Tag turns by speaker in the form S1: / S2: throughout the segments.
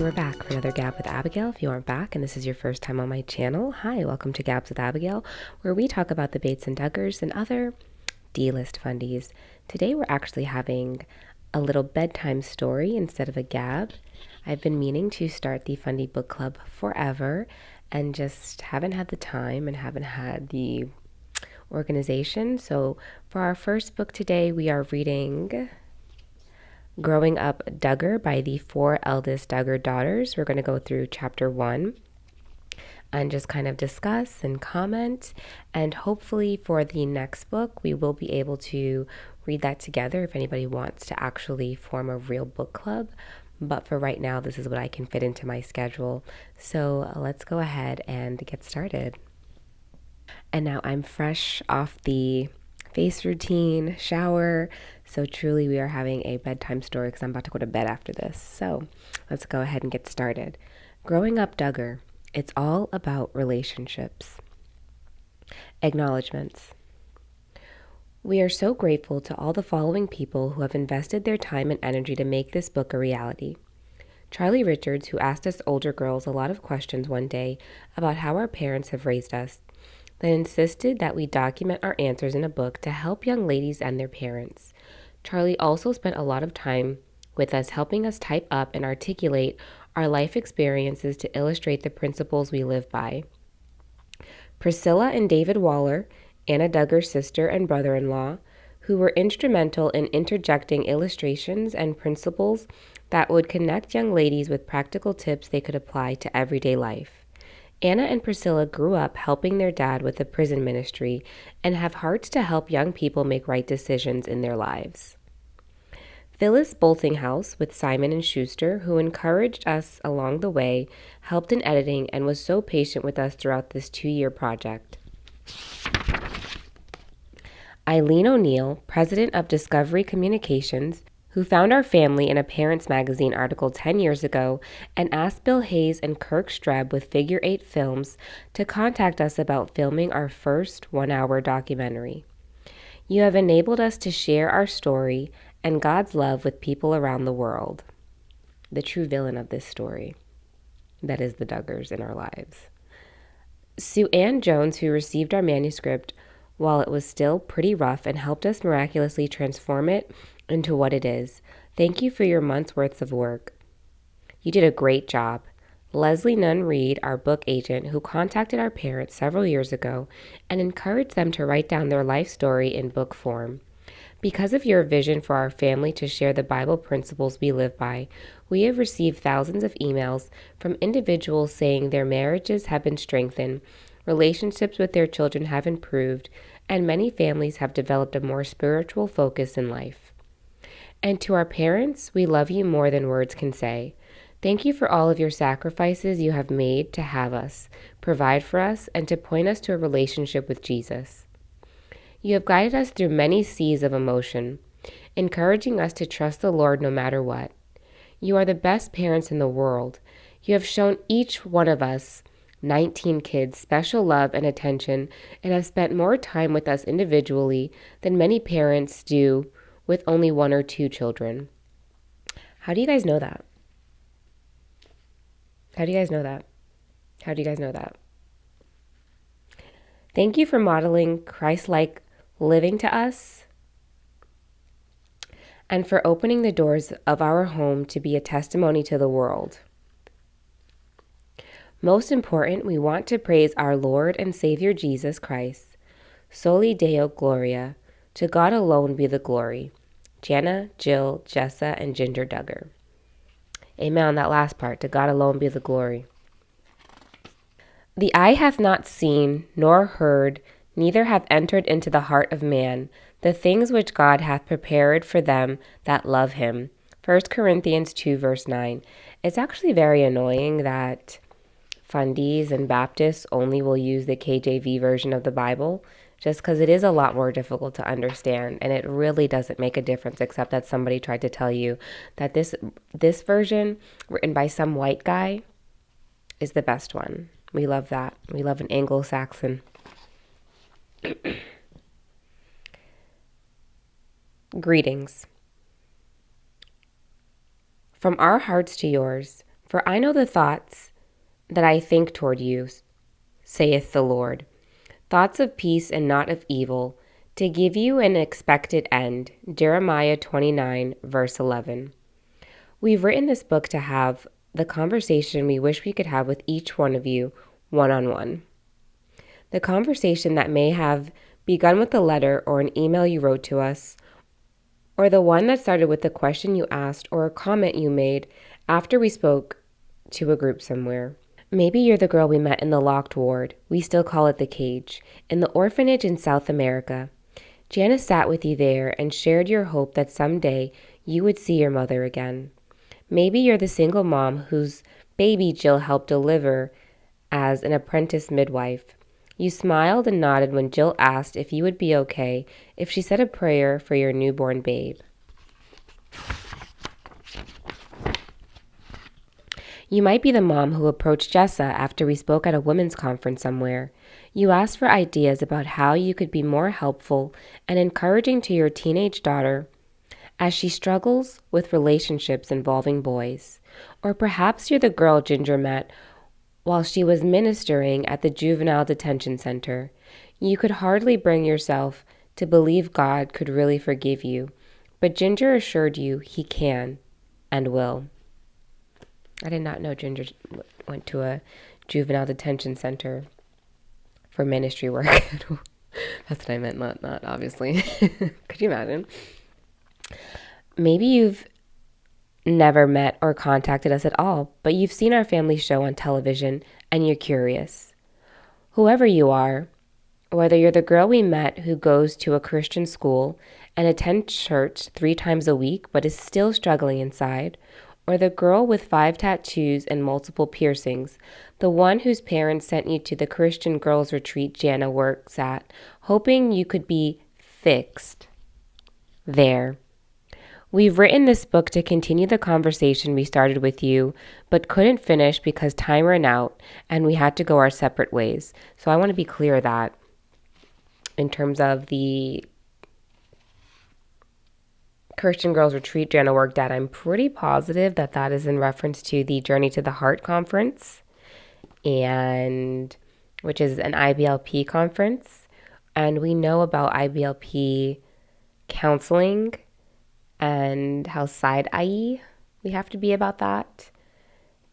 S1: we're back for another Gab with Abigail. If you aren't back and this is your first time on my channel, hi, welcome to Gabs with Abigail, where we talk about the Bates and Duggars and other D-list fundies. Today we're actually having a little bedtime story instead of a Gab. I've been meaning to start the Fundie book club forever and just haven't had the time and haven't had the organization. So for our first book today, we are reading Growing Up Duggar by the four eldest Duggar daughters. We're going to go through chapter 1 and just kind of discuss and comment. And hopefully for the next book, we will be able to read that together if anybody wants to actually form a real book club. But for right now, this is what I can fit into my schedule. So let's go ahead and get started. And now I'm fresh off the face routine, shower. So truly we are having a bedtime story because I'm about to go to bed after this. So let's go ahead and get started. Growing Up Duggar. It's all about relationships. Acknowledgements. We are so grateful to all the following people who have invested their time and energy to make this book a reality. Charlie Richards, who asked us older girls a lot of questions one day about how our parents have raised us, then insisted that we document our answers in a book to help young ladies and their parents. Charlie also spent a lot of time with us helping us type up and articulate our life experiences to illustrate the principles we live by. Priscilla and David Waller, Anna Duggar's sister and brother-in-law, who were instrumental in interjecting illustrations and principles that would connect young ladies with practical tips they could apply to everyday life. Anna and Priscilla grew up helping their dad with the prison ministry and have hearts to help young people make right decisions in their lives. Phyllis Boltinghouse with Simon and Schuster, who encouraged us along the way, helped in editing, and was so patient with us throughout this 2-year project. Eileen O'Neill, president of Discovery Communications, who found our family in a Parents Magazine article 10 years ago and asked Bill Hayes and Kirk Streb with Figure 8 Films to contact us about filming our first 1-hour documentary. You have enabled us to share our story and God's love with people around the world. The true villain of this story, that is the Duggars in our lives. Sue Ann Jones, who received our manuscript while it was still pretty rough and helped us miraculously transform it into what it is. Thank you for your month's worth of work. You did a great job. Leslie Nunn Reed, our book agent, who contacted our parents several years ago and encouraged them to write down their life story in book form. Because of your vision for our family to share the Bible principles we live by, we have received thousands of emails from individuals saying their marriages have been strengthened, relationships with their children have improved, and many families have developed a more spiritual focus in life. And to our parents, we love you more than words can say. Thank you for all of your sacrifices you have made to have us, provide for us, and to point us to a relationship with Jesus. You have guided us through many seas of emotion, encouraging us to trust the Lord no matter what. You are the best parents in the world. You have shown each one of us, 19 kids, special love and attention, and have spent more time with us individually than many parents do with only 1 or 2 children. How do you guys know that? How do you guys know that? How do you guys know that? Thank you for modeling Christ-like living to us and for opening the doors of our home to be a testimony to the world. Most important, we want to praise our Lord and Savior Jesus Christ. Soli Deo Gloria. To God alone be the glory. Jana, Jill, Jessa, and Ginger Duggar. Amen on that last part. To God alone be the glory. The eye hath not seen, nor heard, neither hath entered into the heart of man, the things which God hath prepared for them that love him. 1 Corinthians 2, verse 9. It's actually very annoying that Fundies and Baptists only will use the KJV version of the Bible, just because it is a lot more difficult to understand, and it really doesn't make a difference except that somebody tried to tell you that this version, written by some white guy, is the best one. We love that. We love an Anglo-Saxon. Greetings. From our hearts to yours, For I know the thoughts that I think toward you, saith the Lord, thoughts of peace and not of evil, to give you an expected end. Jeremiah 29, verse 11. We've written this book to have the conversation we wish we could have with each one of you one-on-one. The conversation that may have begun with a letter or an email you wrote to us, or the one that started with a question you asked or a comment you made after we spoke to a group somewhere. Maybe you're the girl we met in the locked ward, we still call it the cage, in the orphanage in South America. Janice sat with you there and shared your hope that someday you would see your mother again. Maybe you're the single mom whose baby Jill helped deliver as an apprentice midwife. You smiled and nodded when Jill asked if you would be okay if she said a prayer for your newborn babe. You might be the mom who approached Jessa after we spoke at a women's conference somewhere. You asked for ideas about how you could be more helpful and encouraging to your teenage daughter as she struggles with relationships involving boys. Or perhaps you're the girl Ginger met while she was ministering at the juvenile detention center. You could hardly bring yourself to believe God could really forgive you, but Ginger assured you he can and will. I did not know Ginger went to a juvenile detention center for ministry work. That's what I meant, not obviously. Could you imagine? Maybe you've never met or contacted us at all, but you've seen our family show on television and you're curious. Whoever you are, whether you're the girl we met who goes to a Christian school and attends church 3 times a week but is still struggling inside, or the girl with 5 tattoos and multiple piercings, the one whose parents sent you to the Christian girls' retreat Jana works at, hoping you could be fixed there. We've written this book to continue the conversation we started with you, but couldn't finish because time ran out and we had to go our separate ways. So I want to be clear that in terms of the Christian Girls Retreat Jana worked at, I'm pretty positive that that is in reference to the Journey to the Heart conference, and which is an IBLP conference. And we know about IBLP counseling and how side-eye we have to be about that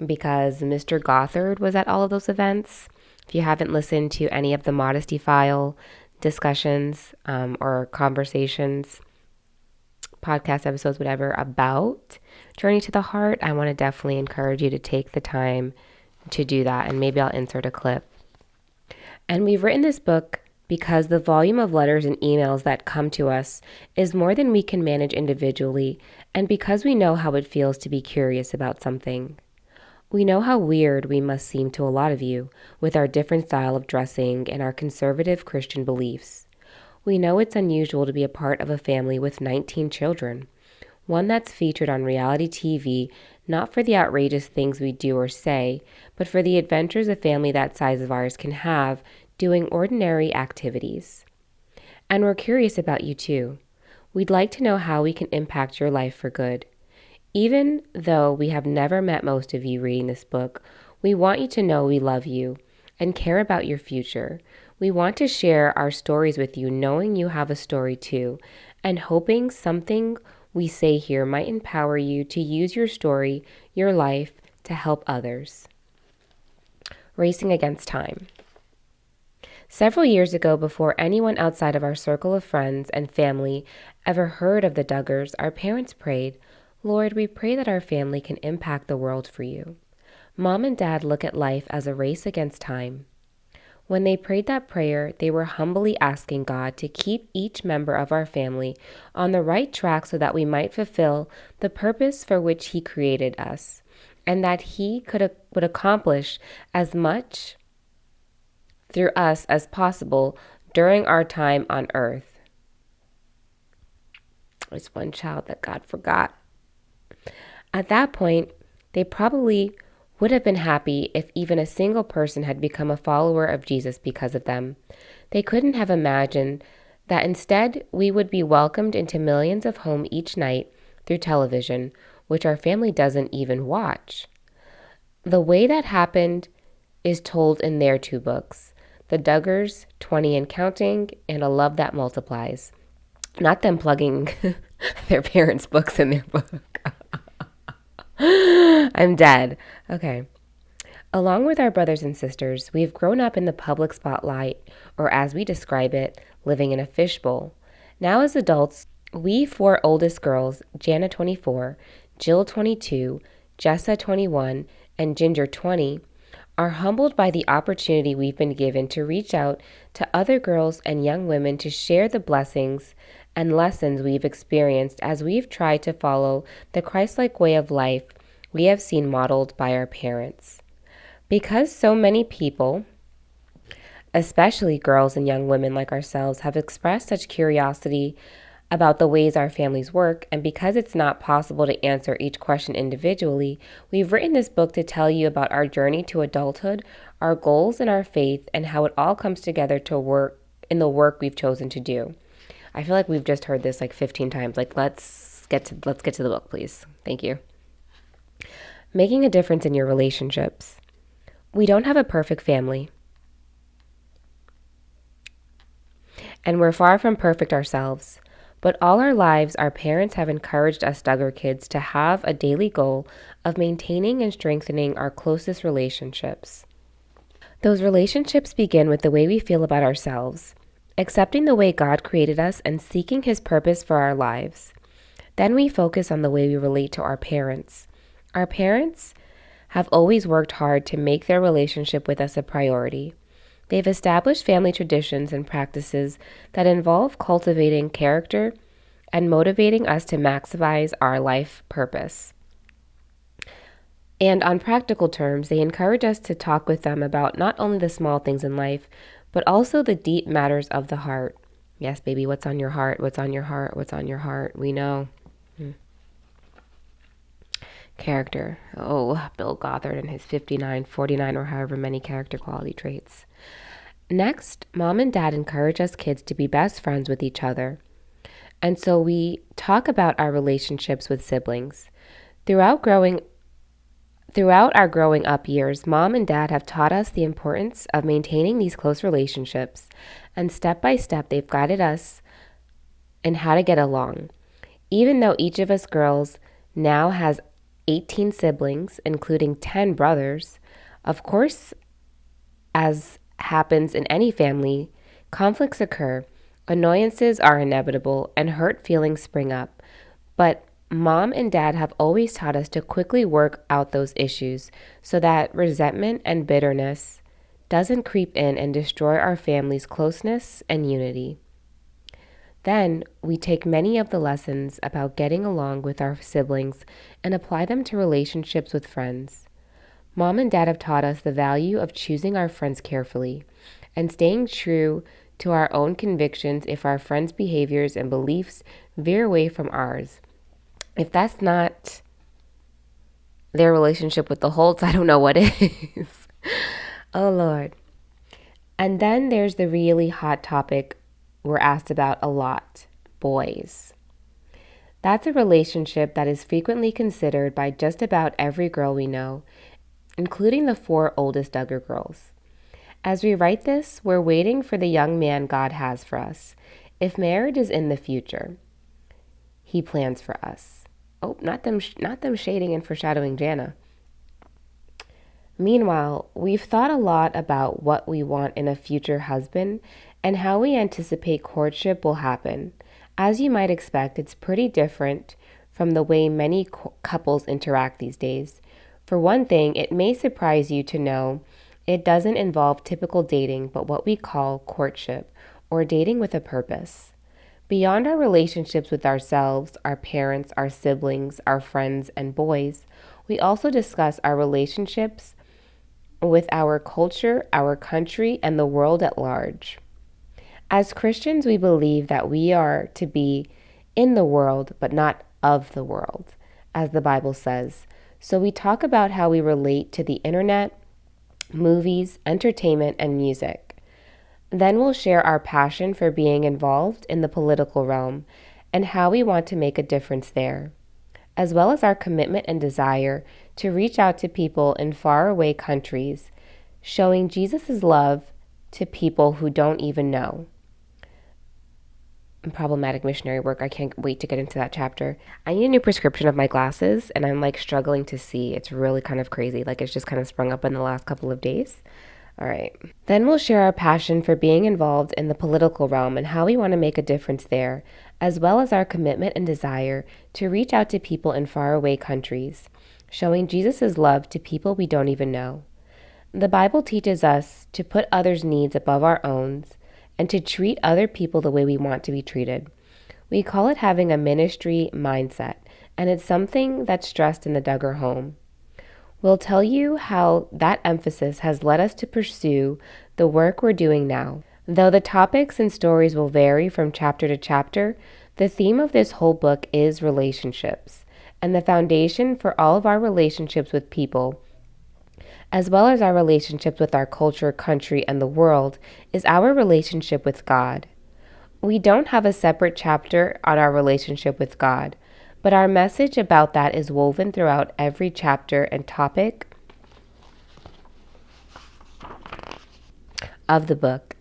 S1: because Mr. Gothard was at all of those events. If you haven't listened to any of the Modesty File discussions or conversations, podcast episodes, whatever, about Journey to the Heart, I want to definitely encourage you to take the time to do that, and maybe I'll insert a clip. And we've written this book because the volume of letters and emails that come to us is more than we can manage individually, and because we know how it feels to be curious about something. We know how weird we must seem to a lot of you with our different style of dressing and our conservative Christian beliefs. We know it's unusual to be a part of a family with 19 children, one that's featured on reality TV, not for the outrageous things we do or say, but for the adventures a family that size of ours can have doing ordinary activities. And we're curious about you too. We'd like to know how we can impact your life for good. Even though we have never met most of you reading this book, we want you to know we love you and care about your future. We want to share our stories with you, knowing you have a story too, and hoping something we say here might empower you to use your story, your life, to help others. Racing against time. Several years ago, before anyone outside of our circle of friends and family ever heard of the Duggars, our parents prayed, "Lord, we pray that our family can impact the world for you." Mom and Dad look at life as a race against time. When they prayed that prayer, they were humbly asking God to keep each member of our family on the right track so that we might fulfill the purpose for which He created us, and that He would accomplish as much through us as possible during our time on earth. There's one child that God forgot. At that point, they probably would have been happy if even a single person had become a follower of Jesus because of them. They couldn't have imagined that instead we would be welcomed into millions of homes each night through television, which our family doesn't even watch. The way that happened is told in their two books, The Duggars, 20 and Counting, and A Love That Multiplies. Not them plugging their parents' books in their book. I'm dead. Okay. Along with our brothers and sisters, we have grown up in the public spotlight, or as we describe it, living in a fishbowl. Now, as adults, we four oldest girls, Jana 24, Jill 22, Jessa 21, and Ginger 20, are humbled by the opportunity we've been given to reach out to other girls and young women to share the blessings and lessons we've experienced as we've tried to follow the Christ-like way of life we have seen modeled by our parents. Because so many people, especially girls and young women like ourselves, have expressed such curiosity about the ways our families work, and because it's not possible to answer each question individually, we've written this book to tell you about our journey to adulthood, our goals and our faith, and how it all comes together to work in the work we've chosen to do. I feel like we've just heard this like 15 times. Like, let's get to the book, please. Thank you. Making a difference in your relationships. We don't have a perfect family. And we're far from perfect ourselves. But all our lives, our parents have encouraged us Duggar kids to have a daily goal of maintaining and strengthening our closest relationships. Those relationships begin with the way we feel about ourselves, accepting the way God created us and seeking His purpose for our lives. Then we focus on the way we relate to our parents. Our parents have always worked hard to make their relationship with us a priority. They've established family traditions and practices that involve cultivating character and motivating us to maximize our life purpose. And on practical terms, they encourage us to talk with them about not only the small things in life, but also the deep matters of the heart. Yes, baby, what's on your heart? What's on your heart? What's on your heart? We know. Character. Oh, Bill Gothard and his 59, 49, or however many character quality traits. Next, Mom and Dad encourage us kids to be best friends with each other. And so we talk about our relationships with siblings. Throughout our growing up years, Mom and Dad have taught us the importance of maintaining these close relationships, and step by step they've guided us in how to get along. Even though each of us girls now has 18 siblings, including 10 brothers, of course, as happens in any family, conflicts occur, annoyances are inevitable, and hurt feelings spring up. But Mom and Dad have always taught us to quickly work out those issues so that resentment and bitterness doesn't creep in and destroy our family's closeness and unity. Then we take many of the lessons about getting along with our siblings and apply them to relationships with friends. Mom and Dad have taught us the value of choosing our friends carefully and staying true to our own convictions if our friends' behaviors and beliefs veer away from ours. If that's not their relationship with the Holts, I don't know what is. Oh, Lord. And then there's the really hot topic we're asked about a lot, boys. That's a relationship that is frequently considered by just about every girl we know, including the 4 oldest Duggar girls. As we write this, we're waiting for the young man God has for us. If marriage is in the future, He plans for us. Oh, not them shading and foreshadowing Jana. Meanwhile, we've thought a lot about what we want in a future husband and how we anticipate courtship will happen. As you might expect, it's pretty different from the way many couples interact these days. For one thing, it may surprise you to know it doesn't involve typical dating, but what we call courtship, or dating with a purpose. Beyond our relationships with ourselves, our parents, our siblings, our friends, and boys, we also discuss our relationships with our culture, our country, and the world at large. As Christians, we believe that we are to be in the world, but not of the world, as the Bible says. So we talk about how we relate to the internet, movies, entertainment, and music. Then we'll share our passion for being involved in the political realm and how we want to make a difference there. as well as our commitment and desire to reach out to people in faraway countries, showing Jesus' love to people who don't even know. Problematic missionary work. I can't wait to get into that chapter. I need a new prescription of my glasses, and I'm like struggling to see. It's really kind of crazy. Like it's just kind of sprung up in the last couple of days. All right. Then we'll share our passion for being involved in the political realm and how we want to make a difference there, as well as our commitment and desire to reach out to people in faraway countries, showing Jesus' love to people we don't even know. The Bible teaches us to put others' needs above our own and to treat other people the way we want to be treated. We call it having a ministry mindset, and it's something that's stressed in the Duggar home. We'll tell you how that emphasis has led us to pursue the work we're doing now. Though the topics and stories will vary from chapter to chapter, the theme of this whole book is relationships, and the foundation for all of our relationships with people, as well as our relationships with our culture, country, and the world, is our relationship with God. We don't have a separate chapter on our relationship with God, but our message about that is woven throughout every chapter and topic of the book.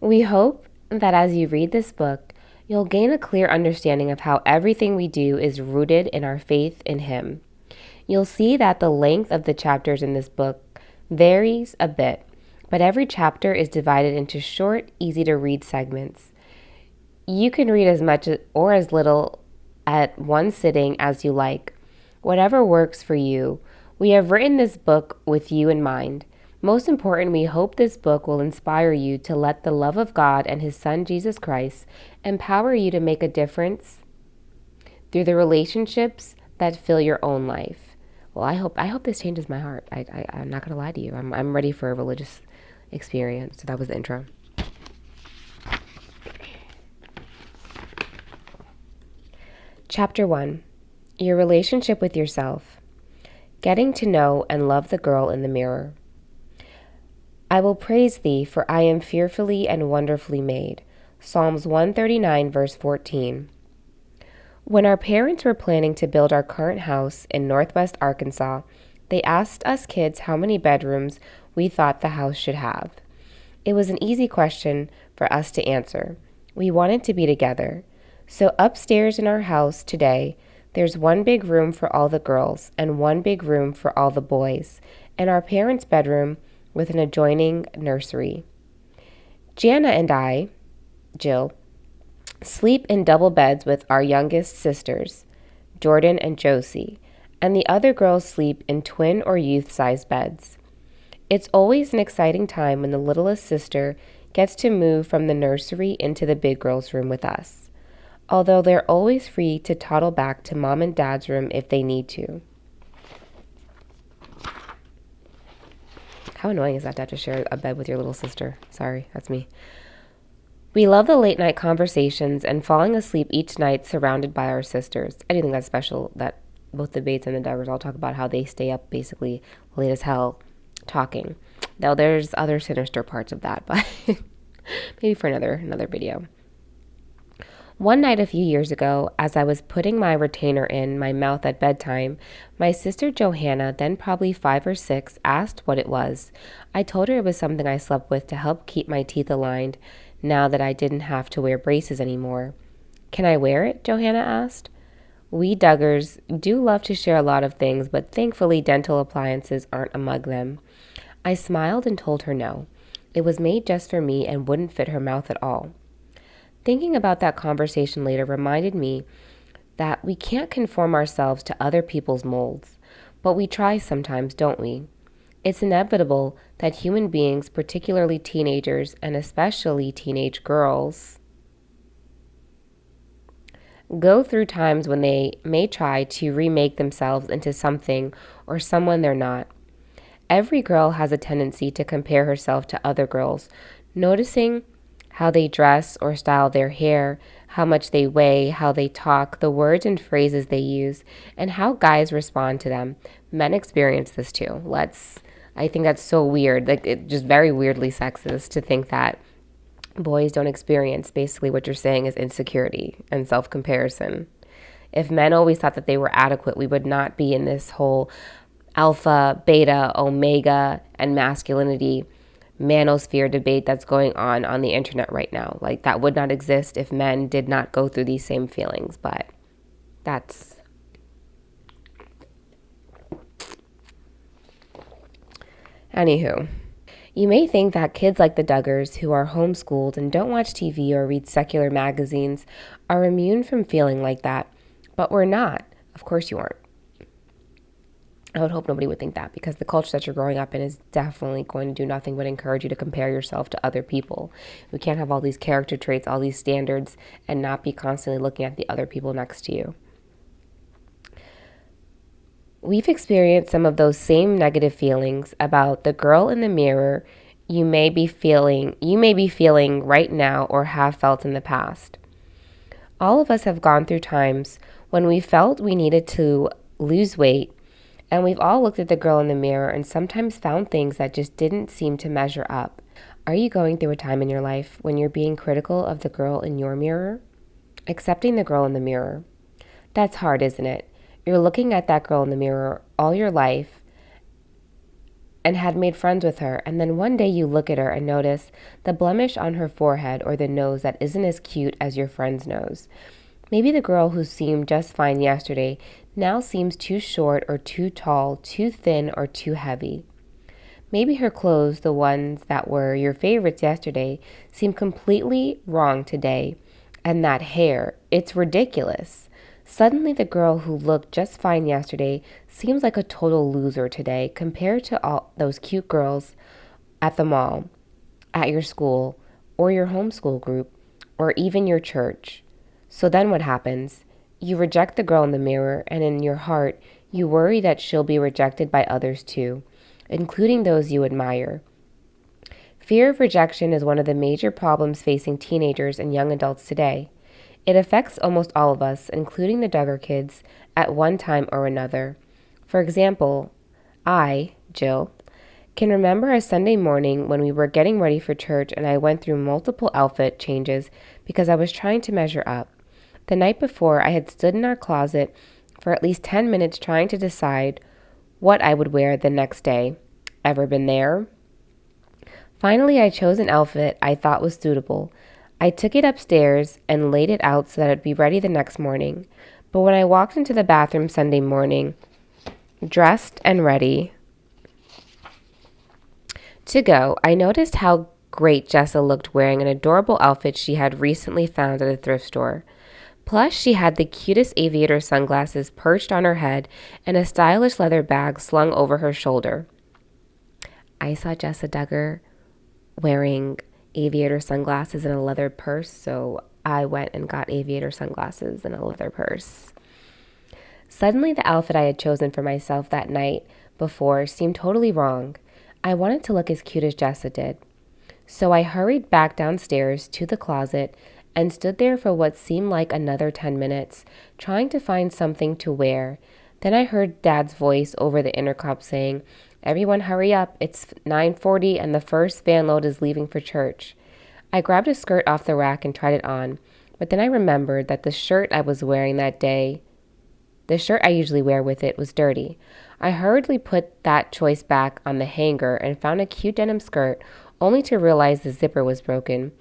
S1: We hope that as you read this book, you'll gain a clear understanding of how everything we do is rooted in our faith in Him. You'll see that the length of the chapters in this book varies a bit, but every chapter is divided into short, easy-to-read segments. You can read as much or as little at one sitting as you like. Whatever works for you. We have written this book with you in mind. Most important, we hope this book will inspire you to let the love of God and His Son, Jesus Christ, empower you to make a difference through the relationships that fill your own life. Well, I hope this changes my heart. I'm not gonna lie to you. I'm ready for a religious experience. So that was the intro. Chapter 1. Your relationship with yourself. Getting to know and love the girl in the mirror. I will praise thee, for I am fearfully and wonderfully made. Psalms 139, verse 14. When our parents were planning to build our current house in Northwest Arkansas, they asked us kids how many bedrooms we thought the house should have. It was an easy question for us to answer. We wanted to be together. So upstairs in our house today, there's one big room for all the girls and one big room for all the boys, and our parents' bedroom with an adjoining nursery. Jana and I, Jill, sleep in double beds with our youngest sisters, Jordan and Josie, and the other girls sleep in twin or youth-sized beds. It's always an exciting time when the littlest sister gets to move from the nursery into the big girls' room with us, although they're always free to toddle back to Mom and Dad's room if they need to. How annoying is that to have to share a bed with your little sister? Sorry, that's me. We love the late night conversations and falling asleep each night surrounded by our sisters. I do think that's special that both the Bates and the Duggars all talk about how they stay up basically late as hell talking. Though there's other sinister parts of that, but maybe for another video. One night a few years ago, as I was putting my retainer in my mouth at bedtime, my sister Johanna, then probably 5 or 6, asked what it was. I told her it was something I slept with to help keep my teeth aligned now that I didn't have to wear braces anymore. Can I wear it? Johanna asked. We Duggars do love to share a lot of things, but thankfully dental appliances aren't among them. I smiled and told her no. It was made just for me and wouldn't fit her mouth at all. Thinking about that conversation later reminded me that we can't conform ourselves to other people's molds, but we try sometimes, don't we? It's inevitable that human beings, particularly teenagers and especially teenage girls, go through times when they may try to remake themselves into something or someone they're not. Every girl has a tendency to compare herself to other girls, noticing how they dress or style their hair, how much they weigh, how they talk, the words and phrases they use, and how guys respond to them. Men experience this too. I think that's so weird, like it just very weirdly sexist to think that boys don't experience basically what you're saying is insecurity and self-comparison. If men always thought that they were adequate, we would not be in this whole alpha, beta, omega, and masculinity manosphere debate that's going on the internet right now. Like, that would not exist if men did not go through these same feelings. But that's... Anywho, you may think that kids like the Duggars, who are homeschooled and don't watch TV or read secular magazines, are immune from feeling like that, but we're not. Of course you aren't. I would hope nobody would think that, because the culture that you're growing up in is definitely going to do nothing but encourage you to compare yourself to other people. We can't have all these character traits, all these standards, and not be constantly looking at the other people next to you. We've experienced some of those same negative feelings about the girl in the mirror you may be feeling right now or have felt in the past. All of us have gone through times when we felt we needed to lose weight, and we've all looked at the girl in the mirror and sometimes found things that just didn't seem to measure up. Are you going through a time in your life when you're being critical of the girl in your mirror? Accepting the girl in the mirror. That's hard, isn't it? You're looking at that girl in the mirror all your life and had made friends with her, and then one day you look at her and notice the blemish on her forehead or the nose that isn't as cute as your friend's nose. Maybe the girl who seemed just fine yesterday now seems too short or too tall, too thin or too heavy. Maybe her clothes, the ones that were your favorites yesterday, seem completely wrong today. And that hair, it's ridiculous. Suddenly the girl who looked just fine yesterday seems like a total loser today compared to all those cute girls at the mall, at your school, or your homeschool group, or even your church. So then what happens? You reject the girl in the mirror, and in your heart, you worry that she'll be rejected by others too, including those you admire. Fear of rejection is one of the major problems facing teenagers and young adults today. It affects almost all of us, including the Duggar kids, at one time or another. For example, I, Jill, can remember a Sunday morning when we were getting ready for church and I went through multiple outfit changes because I was trying to measure up. The night before, I had stood in our closet for at least 10 minutes trying to decide what I would wear the next day. Ever been there? Finally, I chose an outfit I thought was suitable. I took it upstairs and laid it out so that it would be ready the next morning. But when I walked into the bathroom Sunday morning, dressed and ready to go, I noticed how great Jessa looked wearing an adorable outfit she had recently found at a thrift store. Plus, she had the cutest aviator sunglasses perched on her head and a stylish leather bag slung over her shoulder. I saw Jessa Duggar wearing aviator sunglasses and a leather purse, so I went and got aviator sunglasses and a leather purse. Suddenly, the outfit I had chosen for myself that night before seemed totally wrong. I wanted to look as cute as Jessa did. So I hurried back downstairs to the closet and stood there for what seemed like another 10 minutes, trying to find something to wear. Then I heard Dad's voice over the intercom saying, "Everyone hurry up, it's 9:40 and the first van load is leaving for church." I grabbed a skirt off the rack and tried it on, but then I remembered that the shirt I was wearing that day, the shirt I usually wear with it, was dirty. I hurriedly put that choice back on the hanger and found a cute denim skirt, only to realize the zipper was broken.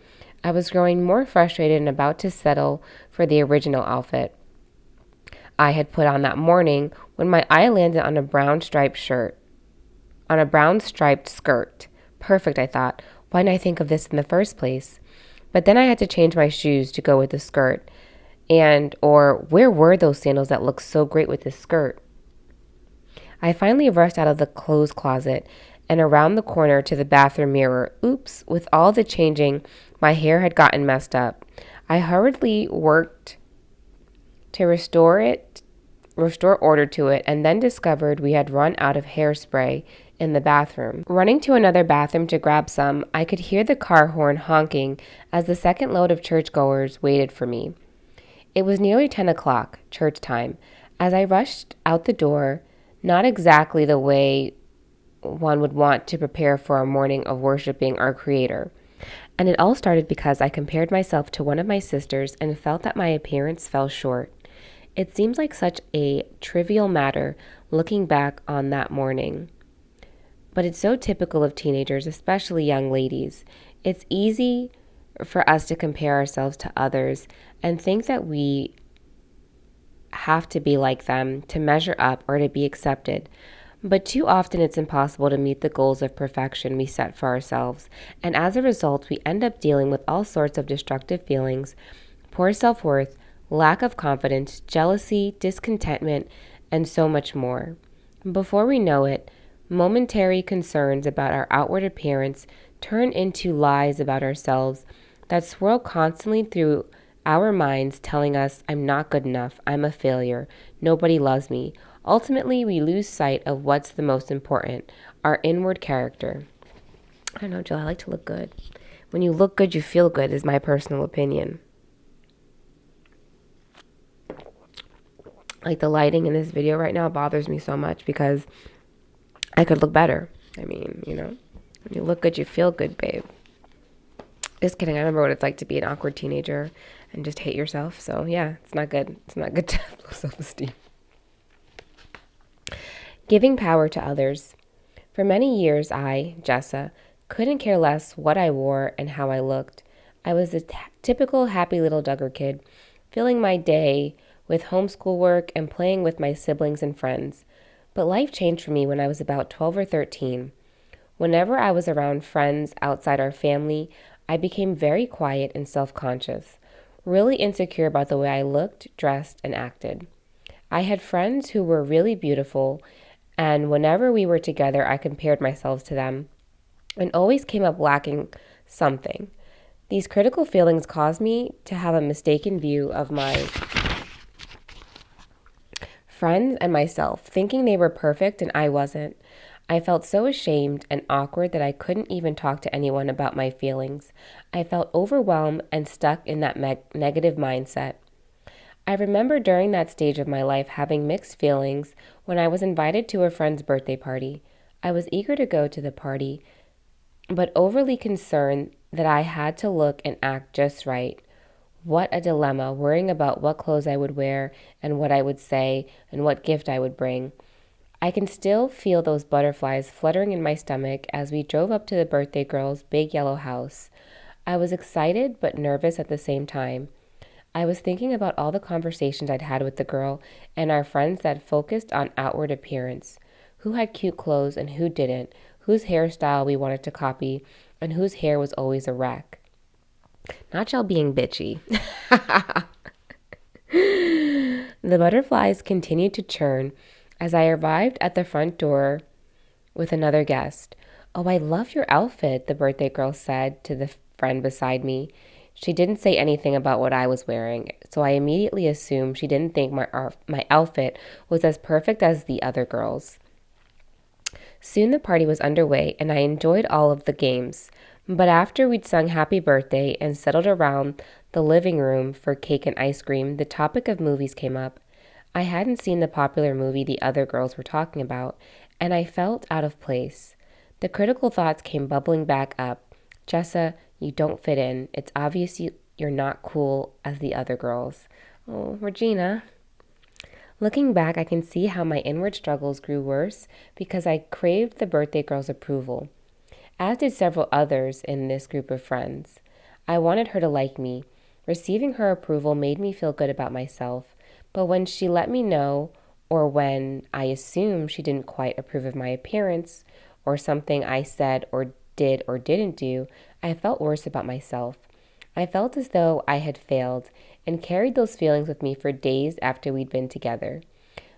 S1: I was growing more frustrated and about to settle for the original outfit I had put on that morning when my eye landed on a brown striped skirt. Perfect, I thought. Why didn't I think of this in the first place? But then I had to change my shoes to go with the skirt. Or where were those sandals that looked so great with this skirt? I finally rushed out of the clothes closet and around the corner to the bathroom mirror. Oops, with all the changing, my hair had gotten messed up. I hurriedly worked to restore order to it, and then discovered we had run out of hairspray in the bathroom. Running to another bathroom to grab some, I could hear the car horn honking as the second load of churchgoers waited for me. It was nearly 10 o'clock, church time, as I rushed out the door, not exactly the way one would want to prepare for a morning of worshiping our Creator. And it all started because I compared myself to one of my sisters and felt that my appearance fell short. It seems like such a trivial matter looking back on that morning. But it's so typical of teenagers, especially young ladies. It's easy for us to compare ourselves to others and think that we have to be like them to measure up or to be accepted. But too often it's impossible to meet the goals of perfection we set for ourselves, and as a result, we end up dealing with all sorts of destructive feelings, poor self worth, lack of confidence, jealousy, discontentment, and so much more. Before we know it, momentary concerns about our outward appearance turn into lies about ourselves that swirl constantly through our minds, telling us, I'm not good enough, I'm a failure, nobody loves me. Ultimately, we lose sight of what's the most important, our inward character. I don't know, Jill, I like to look good. When you look good, you feel good, is my personal opinion. Like, the lighting in this video right now bothers me so much because I could look better. I mean, when you look good, you feel good, babe. Just kidding. I remember what it's like to be an awkward teenager and just hate yourself. So, yeah, it's not good. It's not good to have low self-esteem. Giving power to others. For many years, I, Jessa, couldn't care less what I wore and how I looked. I was a typical happy little Duggar kid, filling my day with homeschool work and playing with my siblings and friends. But life changed for me when I was about 12 or 13. Whenever I was around friends outside our family, I became very quiet and self-conscious, really insecure about the way I looked, dressed, and acted. I had friends who were really beautiful, and whenever we were together, I compared myself to them and always came up lacking something. These critical feelings caused me to have a mistaken view of my friends and myself, thinking they were perfect and I wasn't. I felt so ashamed and awkward that I couldn't even talk to anyone about my feelings. I felt overwhelmed and stuck in that negative mindset. I remember during that stage of my life having mixed feelings when I was invited to a friend's birthday party. I was eager to go to the party, but overly concerned that I had to look and act just right. What a dilemma, worrying about what clothes I would wear and what I would say and what gift I would bring. I can still feel those butterflies fluttering in my stomach as we drove up to the birthday girl's big yellow house. I was excited but nervous at the same time. I was thinking about all the conversations I'd had with the girl and our friends that focused on outward appearance. Who had cute clothes and who didn't, whose hairstyle we wanted to copy, and whose hair was always a wreck. Not y'all being bitchy. The butterflies continued to churn as I arrived at the front door with another guest. Oh, I love your outfit, the birthday girl said to the friend beside me. She didn't say anything about what I was wearing, so I immediately assumed she didn't think my outfit was as perfect as the other girls. Soon the party was underway, and I enjoyed all of the games. But after we'd sung happy birthday and settled around the living room for cake and ice cream, the topic of movies came up. I hadn't seen the popular movie the other girls were talking about, and I felt out of place. The critical thoughts came bubbling back up. Jessa, you don't fit in. It's obvious you're not cool as the other girls. Oh, Regina. Looking back, I can see how my inward struggles grew worse because I craved the birthday girl's approval, as did several others in this group of friends. I wanted her to like me. Receiving her approval made me feel good about myself, but when she let me know, or when I assumed she didn't quite approve of my appearance, or something I said or did or didn't do, I felt worse about myself. I felt as though I had failed and carried those feelings with me for days after we'd been together.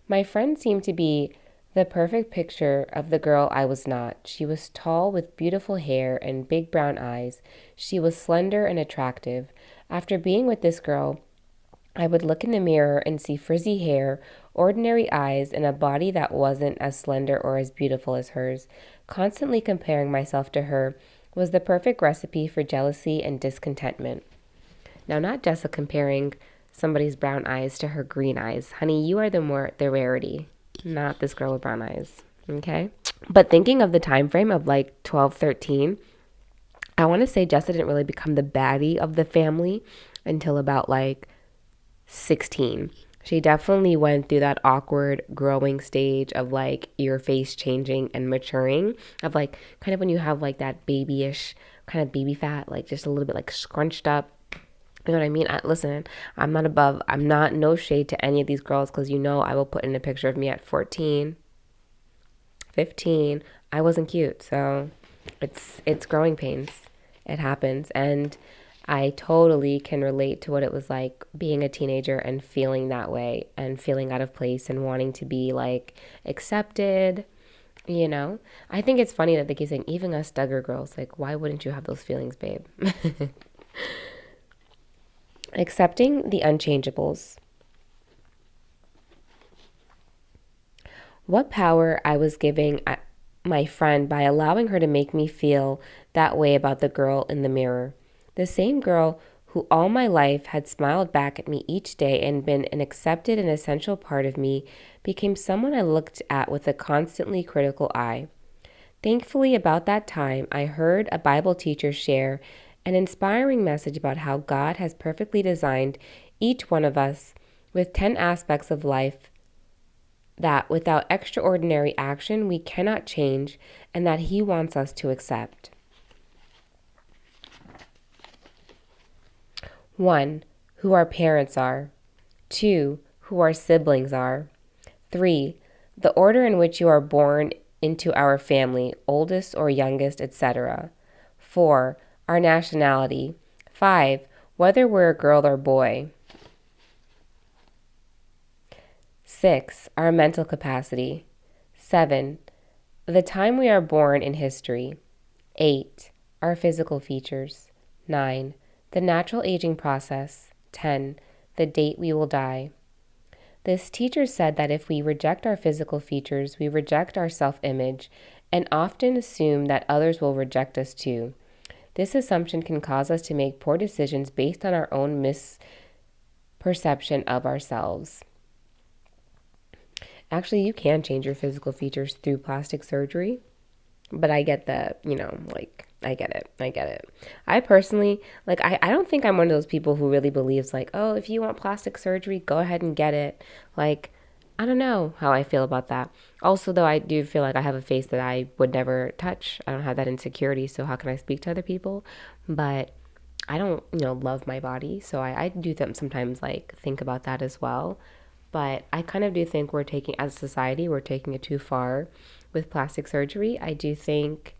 S1: My friend seemed to be the perfect picture of the girl I was not. She was tall with beautiful hair and big brown eyes. She was slender and attractive. After being with this girl, I would look in the mirror and see frizzy hair, ordinary eyes, and a body that wasn't as slender or as beautiful as hers. Constantly comparing myself to her was the perfect recipe for jealousy and discontentment. Now, not Jessa comparing somebody's brown eyes to her green eyes. Honey, you are the rarity, not this girl with brown eyes, okay? But thinking of the time frame of like 12, 13, I want to say Jessa didn't really become the baddie of the family until about like 16. She definitely went through that awkward growing stage of like your face changing and maturing, of like kind of when you have like that babyish kind of baby fat, like just a little bit like scrunched up. You know what I mean? Listen, I'm not no shade to any of these girls, because I will put in a picture of me at 14, 15. I wasn't cute. So it's growing pains. It happens. And I totally can relate to what it was like being a teenager and feeling that way and feeling out of place and wanting to be like accepted. I think it's funny that they keep saying, even us Duggar girls, like, why wouldn't you have those feelings, babe? Accepting the unchangeables. What power I was giving my friend by allowing her to make me feel that way about the girl in the mirror. The same girl who all my life had smiled back at me each day and been an accepted and essential part of me became someone I looked at with a constantly critical eye. Thankfully, about that time, I heard a Bible teacher share an inspiring message about how God has perfectly designed each one of us with 10 aspects of life that without extraordinary action we cannot change, and that He wants us to accept. 1. Who our parents are. 2. Who our siblings are. 3. The order in which you are born into our family, oldest or youngest, etc. 4. Our nationality. 5. Whether we're a girl or boy. 6. Our mental capacity. 7. The time we are born in history. 8. Our physical features. 9. The natural aging process. 10. The date we will die. This teacher said that if we reject our physical features, we reject our self-image and often assume that others will reject us too. This assumption can cause us to make poor decisions based on our own misperception of ourselves. Actually, you can change your physical features through plastic surgery, but I get the, I get it. I personally, I don't think I'm one of those people who really believes like, oh, if you want plastic surgery, go ahead and get it. Like, I don't know how I feel about that. Also, though, I do feel like I have a face that I would never touch. I don't have that insecurity, so how can I speak to other people? But I don't, love my body, so I do sometimes like think about that as well. But I kind of do think as a society, we're taking it too far with plastic surgery. I do think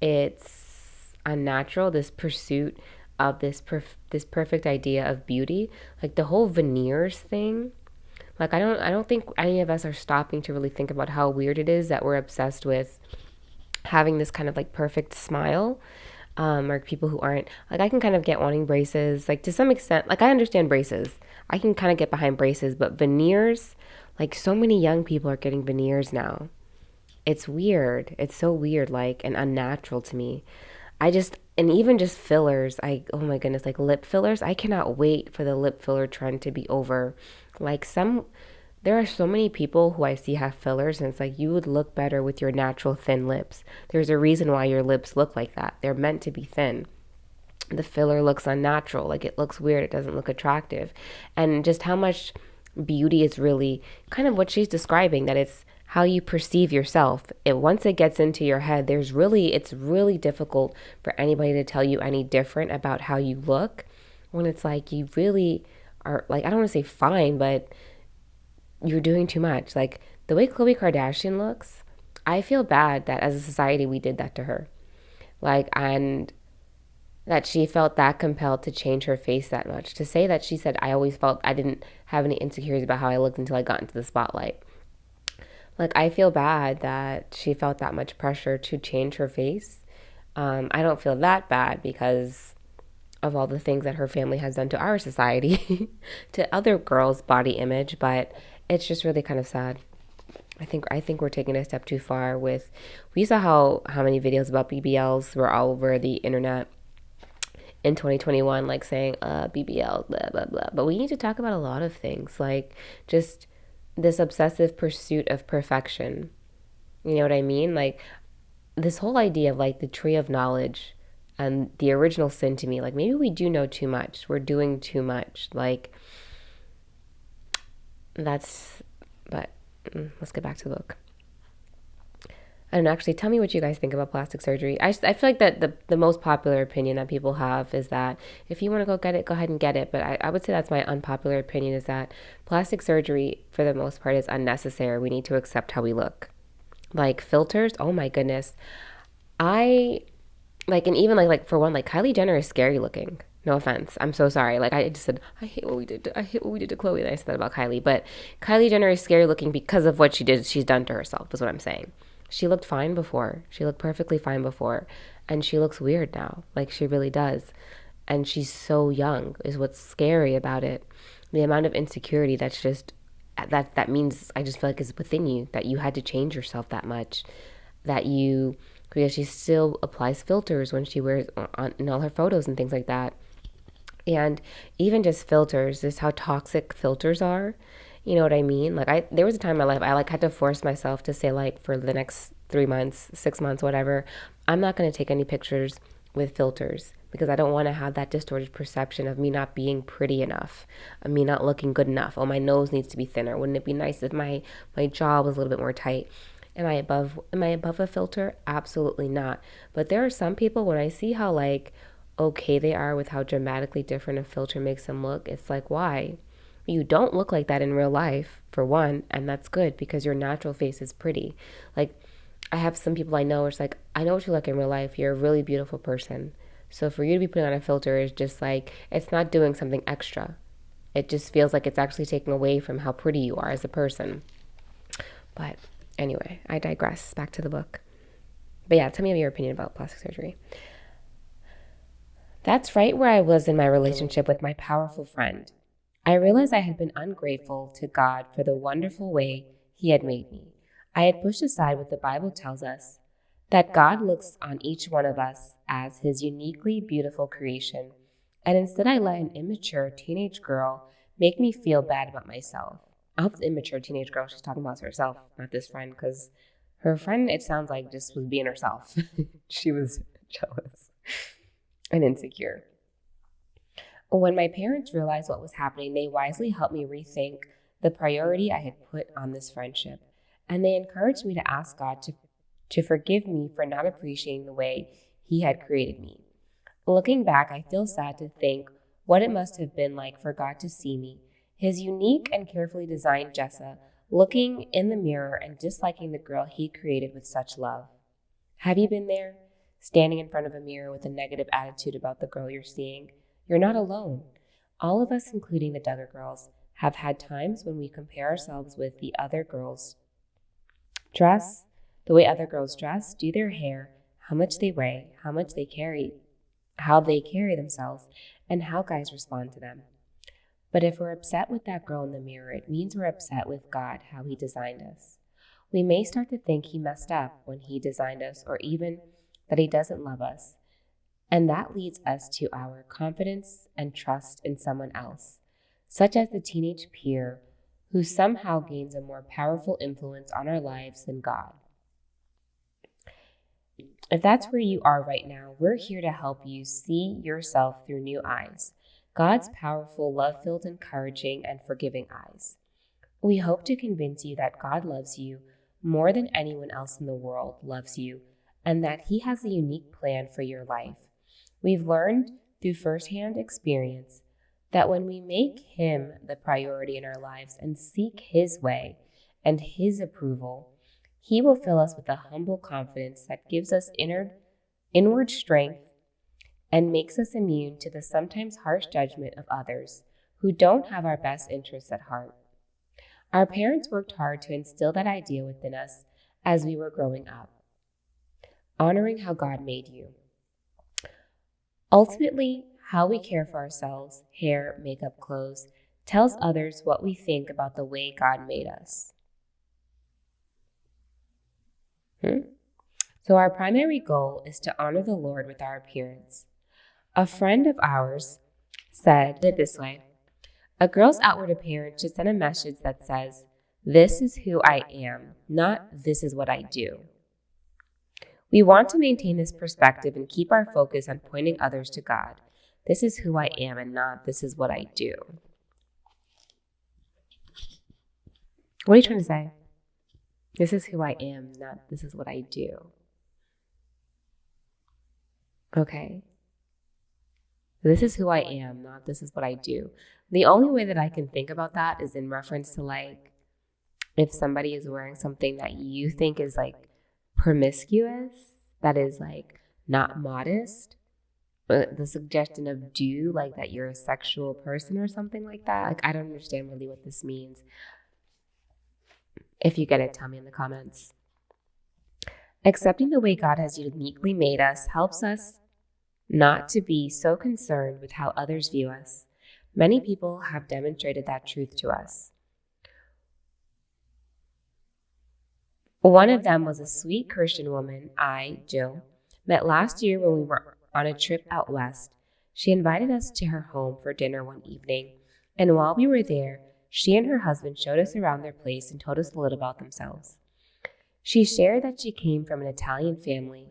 S1: it's unnatural, this pursuit of this perfect idea of beauty, like the whole veneers thing. Like I don't think any of us are stopping to really think about how weird it is that we're obsessed with having this kind of like perfect smile. Or people who aren't, like, I can kind of get wanting braces, like to some extent. Like I understand braces, I can kind of get behind braces, but veneers, like so many young people are getting veneers now. It's weird. It's so weird, like, and unnatural to me. And even just fillers, oh my goodness, like lip fillers, I cannot wait for the lip filler trend to be over. Like there are so many people who I see have fillers, and it's like, you would look better with your natural thin lips. There's a reason why your lips look like that. They're meant to be thin. The filler looks unnatural, like it looks weird, it doesn't look attractive. And just how much beauty is really kind of what she's describing, that it's how you perceive yourself. Once it gets into your head, it's really difficult for anybody to tell you any different about how you look, when it's like you really are, like, I don't want to say fine, but you're doing too much. Like the way Khloe Kardashian looks, I feel bad that as a society we did that to her. Like, and that she felt that compelled to change her face that much. To say that she said, I always felt I didn't have any insecurities about how I looked until I got into the spotlight. Like, I feel bad that she felt that much pressure to change her face. I don't feel that bad because of all the things that her family has done to our society, to other girls' body image, but it's just really kind of sad. I think we're taking it a step too far with, we saw how many videos about BBLs were all over the internet in 2021, like saying BBL, blah blah blah. But we need to talk about a lot of things, like just this obsessive pursuit of perfection. You know what I mean? Like this whole idea of like the tree of knowledge and the original sin to me, like maybe we do know too much. We're doing too much. Like But let's get back to the book. I don't know, actually, tell me what you guys think about plastic surgery. I feel like that the most popular opinion that people have is that if you want to go get it, go ahead and get it. But I would say that's my unpopular opinion, is that plastic surgery, for the most part, is unnecessary. We need to accept how we look. Like filters, oh my goodness. I like, and even like for one, like Kylie Jenner is scary looking. No offense. I'm so sorry. Like I just said, I hate what we did to Chloe. And I said that about Kylie. But Kylie Jenner is scary looking because of what she's done to herself, is what I'm saying. She looked fine before. She looked perfectly fine before. And she looks weird now. Like she really does. And she's so young is what's scary about it. The amount of insecurity that's just that means, I just feel like, is within you, that you had to change yourself that much, that you, because she still applies filters when she wears on in all her photos and things like that. And even just filters, just how toxic filters are. You know what I mean? Like there was a time in my life I like had to force myself to say, like, for the next 3 months, 6 months, whatever, I'm not going to take any pictures with filters, because I don't want to have that distorted perception of me not being pretty enough, of me not looking good enough. Oh, my nose needs to be thinner. Wouldn't it be nice if my jaw was a little bit more tight? Am I above a filter? Absolutely not. But there are some people, when I see how, like, okay they are with how dramatically different a filter makes them look, it's like, why? You don't look like that in real life, for one, and that's good, because your natural face is pretty. Like, I have some people I know, it's like, I know what you look in real life. You're a really beautiful person. So for you to be putting on a filter is just like, it's not doing something extra. It just feels like it's actually taking away from how pretty you are as a person. But anyway, I digress. Back to the book. But yeah, tell me your opinion about plastic surgery. That's right where I was in my relationship with my powerful friend. I realized I had been ungrateful to God for the wonderful way He had made me. I had pushed aside what the Bible tells us, that God looks on each one of us as His uniquely beautiful creation, and instead I let an immature teenage girl make me feel bad about myself. I hope the immature teenage girl she's talking about is herself, not this friend, because her friend, it sounds like, just was being herself. She was jealous and insecure. When my parents realized what was happening, they wisely helped me rethink the priority I had put on this friendship, and they encouraged me to ask God to forgive me for not appreciating the way He had created me. Looking back, I feel sad to think what it must have been like for God to see me, His unique and carefully designed Jessa, looking in the mirror and disliking the girl He created with such love. Have you been there? Standing in front of a mirror with a negative attitude about the girl you're seeing? You're not alone. All of us, including the Duggar girls, have had times when we compare ourselves with the other girls' dress, the way other girls dress, do their hair, how much they weigh, how much they carry, how they carry themselves, and how guys respond to them. But if we're upset with that girl in the mirror, it means we're upset with God, how He designed us. We may start to think He messed up when He designed us, or even that He doesn't love us. And that leads us to our confidence and trust in someone else, such as the teenage peer who somehow gains a more powerful influence on our lives than God. If that's where you are right now, we're here to help you see yourself through new eyes, God's powerful, love-filled, encouraging, and forgiving eyes. We hope to convince you that God loves you more than anyone else in the world loves you, and that He has a unique plan for your life. We've learned through firsthand experience that when we make Him the priority in our lives and seek His way and His approval, He will fill us with a humble confidence that gives us inward strength and makes us immune to the sometimes harsh judgment of others who don't have our best interests at heart. Our parents worked hard to instill that idea within us as we were growing up, honoring how God made you. Ultimately, how we care for ourselves, hair, makeup, clothes, tells others what we think about the way God made us. So our primary goal is to honor the Lord with our appearance. A friend of ours said it this way: a girl's outward appearance should send a message that says, "This is who I am, not this is what I do." We want to maintain this perspective and keep our focus on pointing others to God. This is who I am and not this is what I do. What are you trying to say? This is who I am, not this is what I do. Okay. This is who I am, not this is what I do. The only way that I can think about that is in reference to like if somebody is wearing something that you think is like promiscuous, that is like not modest, the suggestion of do, like that you're a sexual person or something like that. Like, I don't understand really what this means. If you get it, tell me in the comments. Accepting the way God has uniquely made us helps us not to be so concerned with how others view us. Many people have demonstrated that truth to us. One of them was a sweet Christian woman Jill, met last year when we were on a trip out west. She invited us to her home for dinner one evening, and while we were there, she and her husband showed us around their place and told us a little about themselves. She shared that she came from an Italian family,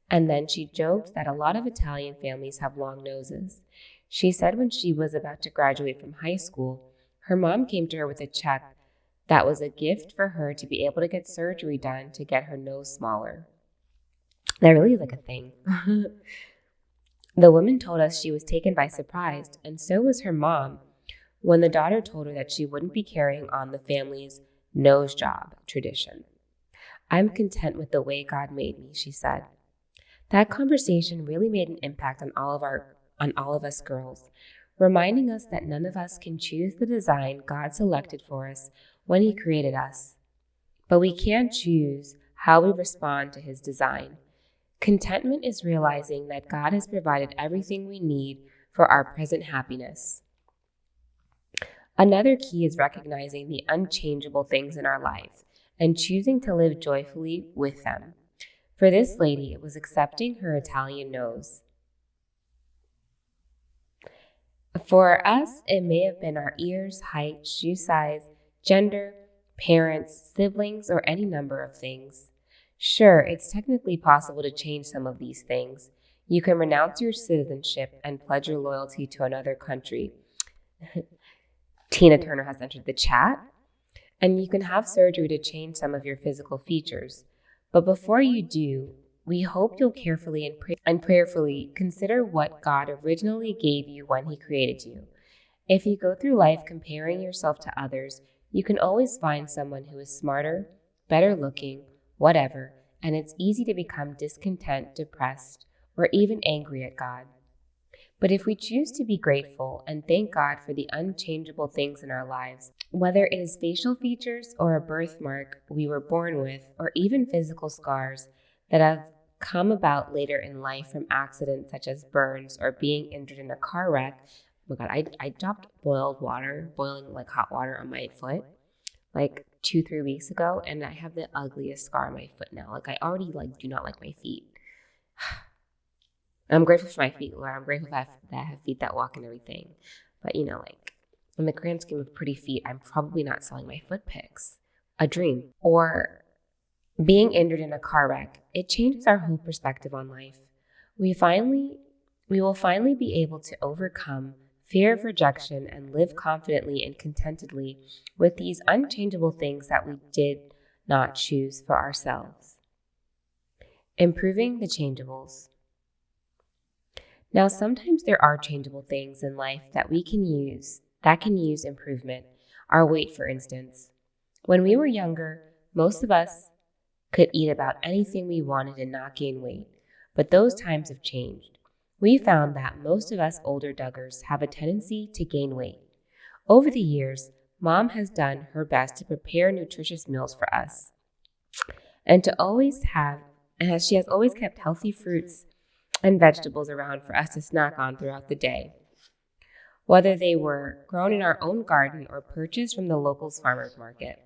S1: and then she joked that a lot of Italian families have long noses. She said when she was about to graduate from high school, her mom came to her with a check that was a gift for her to be able to get surgery done to get her nose smaller. That really is like a thing. The woman told us she was taken by surprise, and so was her mom, when the daughter told her that she wouldn't be carrying on the family's nose job tradition. I'm content with the way God made me, she said. That conversation really made an impact on all of us girls, reminding us that none of us can choose the design God selected for us when He created us. But we can choose how we respond to His design. Contentment is realizing that God has provided everything we need for our present happiness. Another key is recognizing the unchangeable things in our lives and choosing to live joyfully with them. For this lady, it was accepting her Italian nose. For us, it may have been our ears, height, shoe size, gender, parents, siblings, or any number of things. Sure, it's technically possible to change some of these things. You can renounce your citizenship and pledge your loyalty to another country. Tina Turner has entered the chat. And you can have surgery to change some of your physical features. But before you do, we hope you'll carefully and prayerfully consider what God originally gave you when He created you. If you go through life comparing yourself to others, you can always find someone who is smarter, better looking, whatever, and it's easy to become discontent, depressed, or even angry at God. But if we choose to be grateful and thank God for the unchangeable things in our lives, whether it is facial features or a birthmark we were born with, or even physical scars that have come about later in life from accidents such as burns or being injured in a car wreck. Oh my God, I dropped boiling like hot water on my foot like 2-3 weeks ago, and I have the ugliest scar on my foot now. Like I already do not like my feet. I'm grateful for my feet, Lord. I'm grateful that I have feet that walk and everything. But in the grand scheme of pretty feet, I'm probably not selling my foot pics. A dream. Or being injured in a car wreck. It changes our whole perspective on life. We will finally be able to overcome fear of rejection and live confidently and contentedly with these unchangeable things that we did not choose for ourselves. Improving the changeables. Now, sometimes there are changeable things in life that can use improvement. Our weight, for instance. When we were younger, most of us could eat about anything we wanted and not gain weight, but those times have changed. We found that most of us older Duggars have a tendency to gain weight. Over the years, Mom has done her best to prepare nutritious meals for us, and she has always kept healthy fruits and vegetables around for us to snack on throughout the day, whether they were grown in our own garden or purchased from the local farmer's market.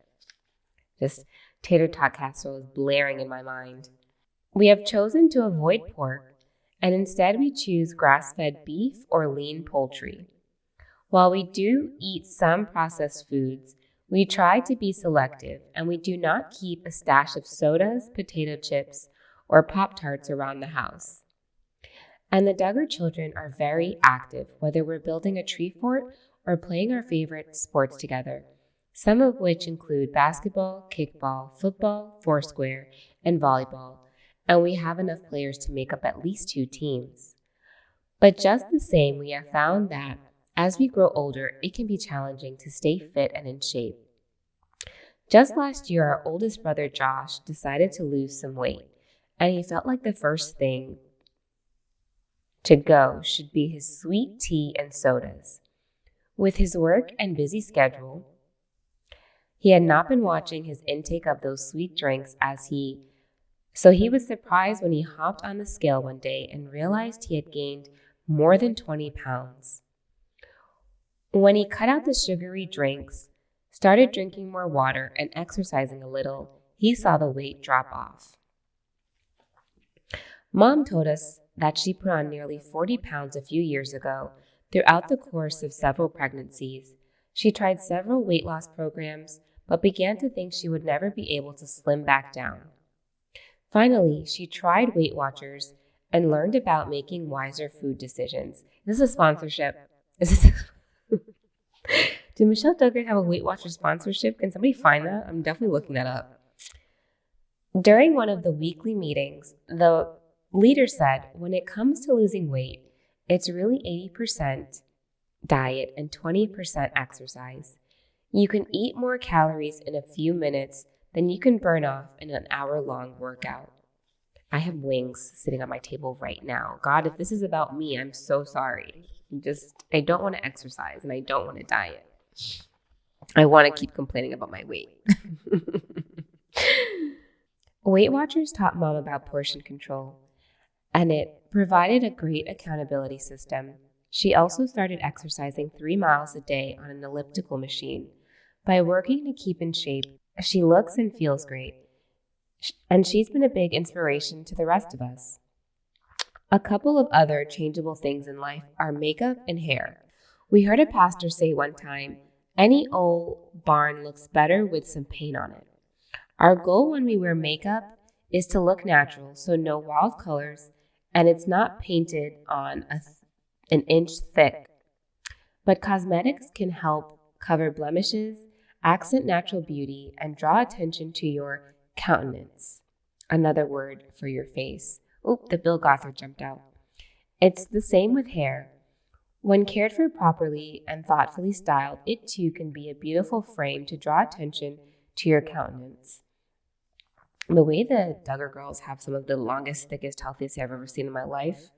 S1: Just tater tot casserole is blaring in my mind. We have chosen to avoid pork, and instead we choose grass-fed beef or lean poultry. While we do eat some processed foods, we try to be selective, and we do not keep a stash of sodas, potato chips, or Pop-Tarts around the house. And the Duggar children are very active, whether we're building a tree fort or playing our favorite sports together. some of which include basketball, kickball, football, foursquare, and volleyball, and we have enough players to make up at least 2 teams. But just the same, we have found that as we grow older, it can be challenging to stay fit and in shape. Just last year, our oldest brother Josh decided to lose some weight, and he felt like the first thing to go should be his sweet tea and sodas. With his work and busy schedule, he had not been watching his intake of those sweet drinks so he was surprised when he hopped on the scale one day and realized he had gained more than 20 pounds. When he cut out the sugary drinks, started drinking more water, and exercising a little, he saw the weight drop off. Mom told us that she put on nearly 40 pounds a few years ago throughout the course of several pregnancies. She tried several weight loss programs, but began to think she would never be able to slim back down. Finally, she tried Weight Watchers and learned about making wiser food decisions. This is a sponsorship. Did Michelle Duggar have a Weight Watchers sponsorship? Can somebody find that? I'm definitely looking that up. During one of the weekly meetings, the leader said, when it comes to losing weight, it's really 80% diet and 20% exercise. You can eat more calories in a few minutes than you can burn off in an hour-long workout. I have wings sitting on my table right now. God, if this is about me, I'm so sorry. I don't want to exercise and I don't want to diet. I want to keep complaining about my weight. Weight Watchers taught Mom about portion control, and it provided a great accountability system. She also started exercising 3 miles a day on an elliptical machine. By working to keep in shape, she looks and feels great, and she's been a big inspiration to the rest of us. A couple of other changeable things in life are makeup and hair. We heard a pastor say one time, any old barn looks better with some paint on it. Our goal when we wear makeup is to look natural, so no wild colors, and it's not painted on an inch thick. But cosmetics can help cover blemishes, accent natural beauty, and draw attention to your countenance. Another word for your face. Oh, the Bill Gothard jumped out. It's the same with hair. When cared for properly and thoughtfully styled, it too can be a beautiful frame to draw attention to your countenance. The way the Duggar girls have some of the longest, thickest, healthiest hair I've ever seen in my life.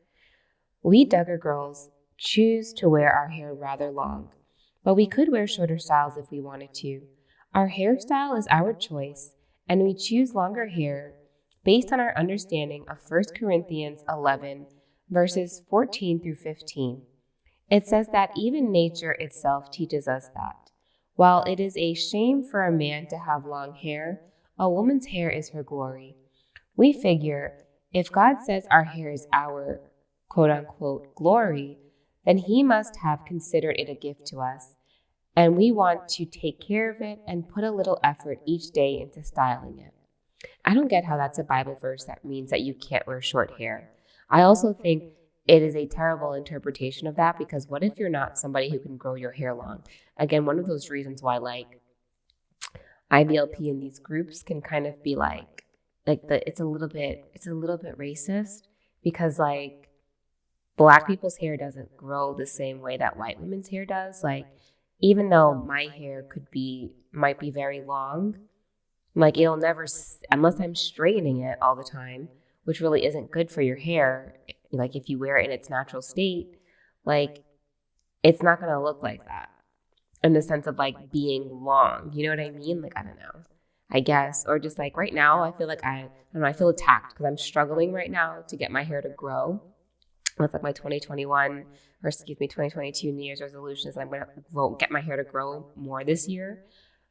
S1: We Duggar girls choose to wear our hair rather long, but we could wear shorter styles if we wanted to. Our hairstyle is our choice, and we choose longer hair based on our understanding of 1 Corinthians 11, verses 14 through 15. It says that even nature itself teaches us that, while it is a shame for a man to have long hair, a woman's hair is her glory. We figure if God says our hair is our quote-unquote glory, then he must have considered it a gift to us, and we want to take care of it and put a little effort each day into styling it. I don't get how that's a Bible verse that means that you can't wear short hair. I also think it is a terrible interpretation of that, because what if you're not somebody who can grow your hair long? Again, one of those reasons why IBLP in these groups can kind of be it's a little bit racist, because Black people's hair doesn't grow the same way that white women's hair does. Even though my hair might be very long, it'll never, unless I'm straightening it all the time, which really isn't good for your hair. If you wear it in its natural state, it's not going to look like that in the sense of being long. You know what I mean? I don't know, I guess. Or just right now, I feel I feel attacked because I'm struggling right now to get my hair to grow. With my 2022 New Year's resolution is I'm going to get my hair to grow more this year.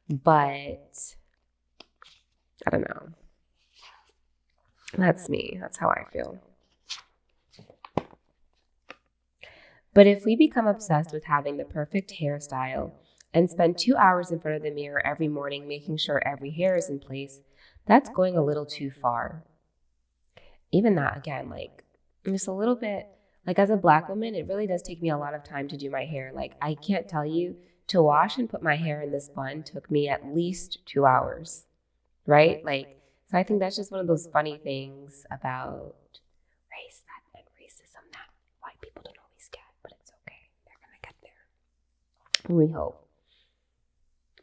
S1: But I don't know. That's me. That's how I feel. But if we become obsessed with having the perfect hairstyle and spend 2 hours in front of the mirror every morning making sure every hair is in place, that's going a little too far. Even that, again, just a little bit, as a Black woman, it really does take me a lot of time to do my hair. I can't tell you to wash and put my hair in this bun took me at least 2 hours, right? Like, so I think that's just one of those funny things about race and racism that white people don't always get, but it's okay. They're going to get there. We hope.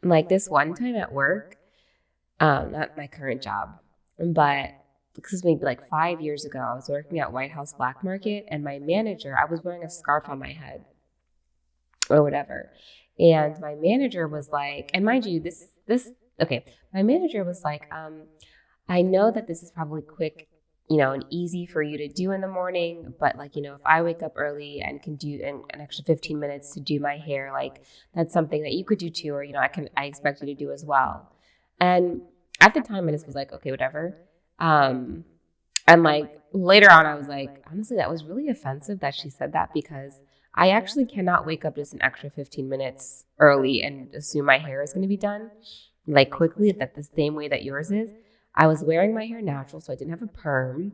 S1: Like this one time at work, not my current job, but this was maybe like 5 years ago. I was working at White House Black Market, and my manager, I was wearing a scarf on my head or whatever. And my manager was like, and mind you, my manager was like, I know that this is probably quick, and easy for you to do in the morning, but like, if I wake up early and can do an extra 15 minutes to do my hair, like that's something that you could do too, or, I expect you to do as well. And at the time I just was like, okay, whatever. And like later on I was like, honestly, that was really offensive that she said that, because I actually cannot wake up just an extra 15 minutes early and assume my hair is going to be done like quickly, that the same way that yours is. I was wearing my hair natural, so I didn't have a perm.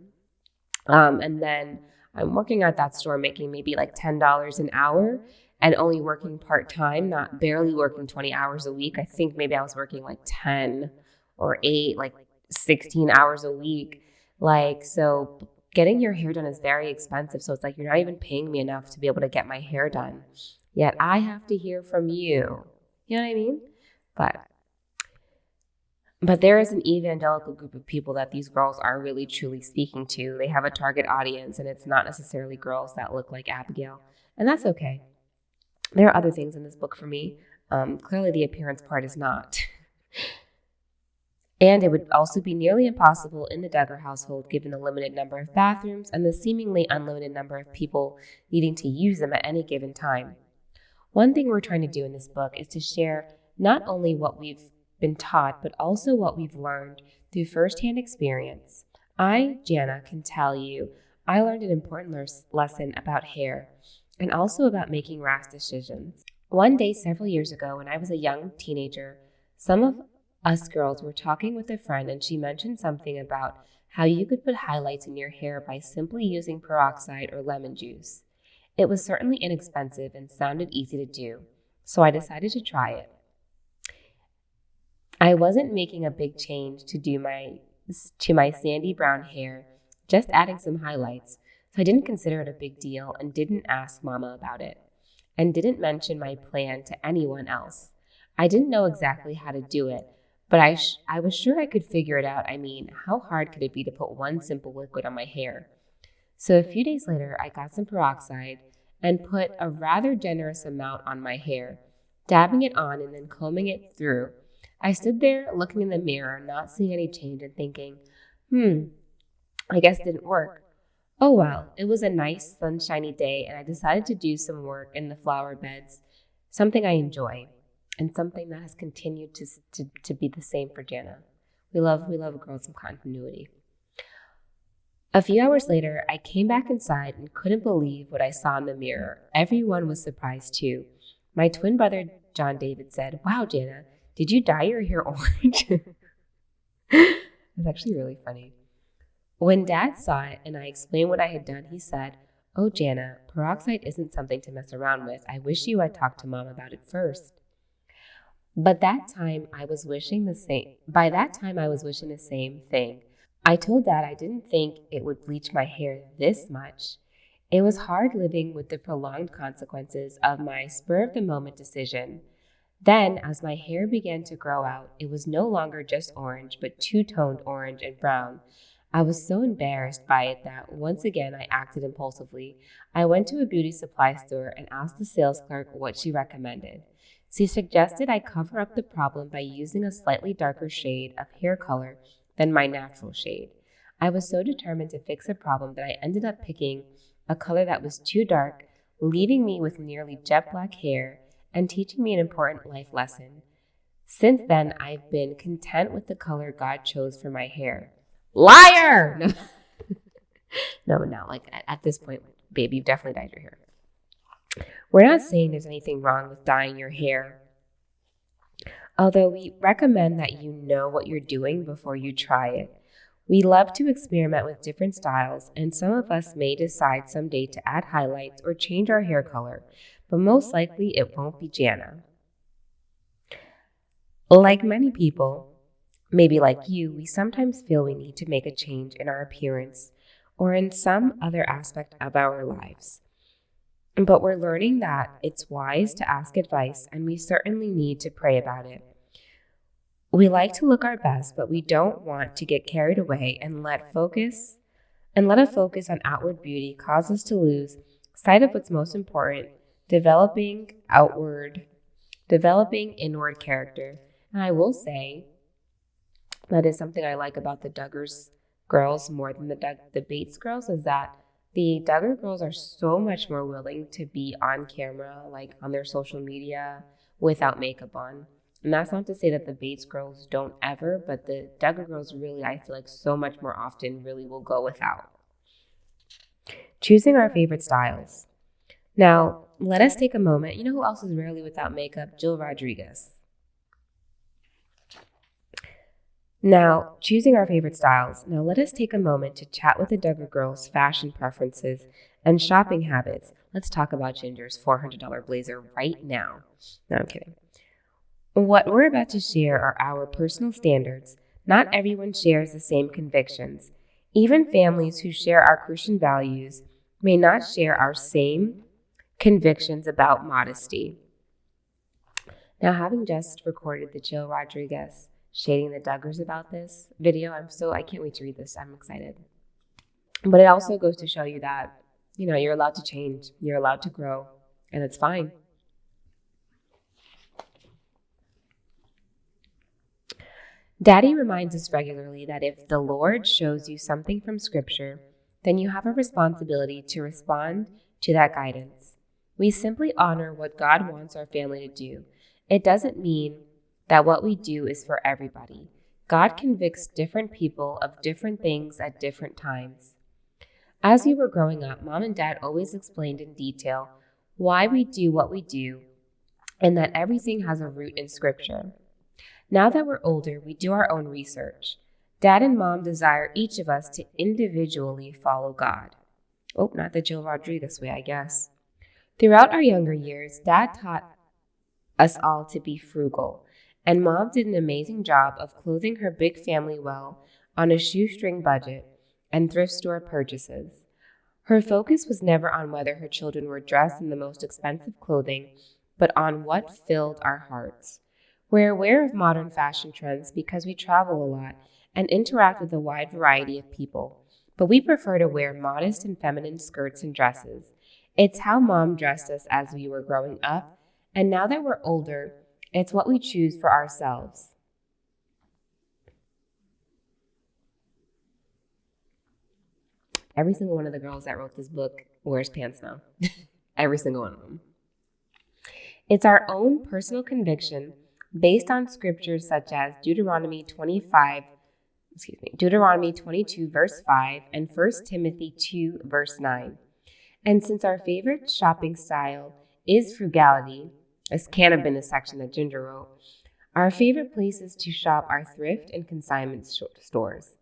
S1: And then I'm working at that store making maybe like $10 an hour and only working part-time, not barely working 20 hours a week. I think maybe I was working like 10 or 8, like 16 hours a week. Like, so getting your hair done is very expensive. So it's like, you're not even paying me enough to be able to get my hair done. Yet I have to hear from you. You know what I mean? But there is an evangelical group of people that these girls are really truly speaking to. They have a target audience, and it's not necessarily girls that look like Abigail. And that's okay. There are other things in this book for me. Clearly the appearance part is not. And it would also be nearly impossible in the Duggar household given the limited number of bathrooms and the seemingly unlimited number of people needing to use them at any given time. One thing we're trying to do in this book is to share not only what we've been taught, but also what we've learned through firsthand experience. I, Jana, can tell you I learned an important lesson about hair and also about making rash decisions. One day several years ago, when I was a young teenager, some of us girls were talking with a friend, and she mentioned something about how you could put highlights in your hair by simply using peroxide or lemon juice. It was certainly inexpensive and sounded easy to do, so I decided to try it. I wasn't making a big change to my sandy brown hair, just adding some highlights, so I didn't consider it a big deal and didn't ask Mama about it, and didn't mention my plan to anyone else. I didn't know exactly how to do it, but I was sure I could figure it out. I mean, how hard could it be to put one simple liquid on my hair? So a few days later, I got some peroxide and put a rather generous amount on my hair, dabbing it on and then combing it through. I stood there looking in the mirror, not seeing any change and thinking, I guess it didn't work. Oh well, it was a nice sunshiny day and I decided to do some work in the flower beds, something I enjoy. And something that has continued to be the same for Jana. We love girls in continuity. A few hours later, I came back inside and couldn't believe what I saw in the mirror. Everyone was surprised too. My twin brother, John David, said, "Wow, Jana, did you dye your hair orange?" It was actually really funny. When Dad saw it and I explained what I had done, he said, "Oh, Jana, peroxide isn't something to mess around with. I wish you had talked to Mom about it first." By that time, I was wishing the same thing. I told Dad I didn't think it would bleach my hair this much. It was hard living with the prolonged consequences of my spur-of-the-moment decision. Then, as my hair began to grow out, it was no longer just orange, but two-toned orange and brown. I was so embarrassed by it that once again I acted impulsively. I went to a beauty supply store and asked the sales clerk what she recommended. She suggested I cover up the problem by using a slightly darker shade of hair color than my natural shade. I was so determined to fix a problem that I ended up picking a color that was too dark, leaving me with nearly jet black hair and teaching me an important life lesson. Since then, I've been content with the color God chose for my hair. Liar! No, like at this point, babe, you've definitely dyed your hair. We're not saying there's anything wrong with dyeing your hair, although we recommend that you know what you're doing before you try it. We love to experiment with different styles, and some of us may decide someday to add highlights or change our hair color, but most likely it won't be Jana. Like many people, maybe like you, we sometimes feel we need to make a change in our appearance or in some other aspect of our lives. But we're learning that it's wise to ask advice, and we certainly need to pray about it. We like to look our best, but we don't want to get carried away and let a focus on outward beauty cause us to lose sight of what's most important, developing inward character. And I will say that is something I like about the Duggars girls more than the Bates girls, is that the Duggar girls are so much more willing to be on camera, like on their social media, without makeup on. And that's not to say that the Bates girls don't ever, but the Duggar girls really, I feel like so much more often really will go without. Choosing our favorite styles. Now, let us take a moment. You know who else is rarely without makeup? Jill Rodriguez. Now, choosing our favorite styles. Now, let us take a moment to chat with the Duggar girls' fashion preferences and shopping habits. Let's talk about Ginger's $400 blazer right now. No, I'm kidding. What we're about to share are our personal standards. Not everyone shares the same convictions. Even families who share our Christian values may not share our same convictions about modesty. Now, having just recorded the Jill Rodriguez shading the Duggars about this video, I can't wait to read this. I'm excited. But it also goes to show you that, you're allowed to change, you're allowed to grow, and it's fine. Daddy reminds us regularly that if the Lord shows you something from Scripture, then you have a responsibility to respond to that guidance. We simply honor what God wants our family to do. It doesn't mean that what we do is for everybody. God convicts different people of different things at different times. As we were growing up, Mom and Dad always explained in detail why we do what we do and that everything has a root in Scripture. Now that we're older, we do our own research. Dad and Mom desire each of us to individually follow God. Oh, not the Jill Rodriguez way, I guess. Throughout our younger years, Dad taught us all to be frugal, and Mom did an amazing job of clothing her big family well on a shoestring budget and thrift store purchases. Her focus was never on whether her children were dressed in the most expensive clothing, but on what filled our hearts. We're aware of modern fashion trends because we travel a lot and interact with a wide variety of people, but we prefer to wear modest and feminine skirts and dresses. It's how Mom dressed us as we were growing up, and now that we're older, it's what we choose for ourselves. Every single one of the girls that wrote this book wears pants now. Every single one of them. It's our own personal conviction based on scriptures such as Deuteronomy 22 verse 5 and 1 Timothy 2 verse 9. And since our favorite shopping style is frugality, this can't have been the section that Ginger wrote, our favorite places to shop are thrift and consignment stores.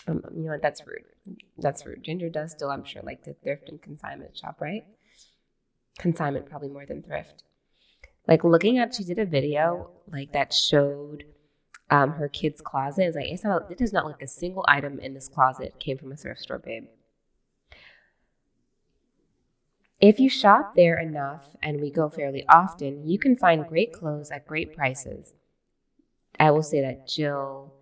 S1: That's rude. That's rude. Ginger does still, I'm sure, like to thrift and consignment shop, right? Consignment probably more than thrift. Like she did a video like that showed her kid's closet. It's like it is not like a single item in this closet came from a thrift store, babe. If you shop there enough, and we go fairly often, you can find great clothes at great prices. I will say that Jill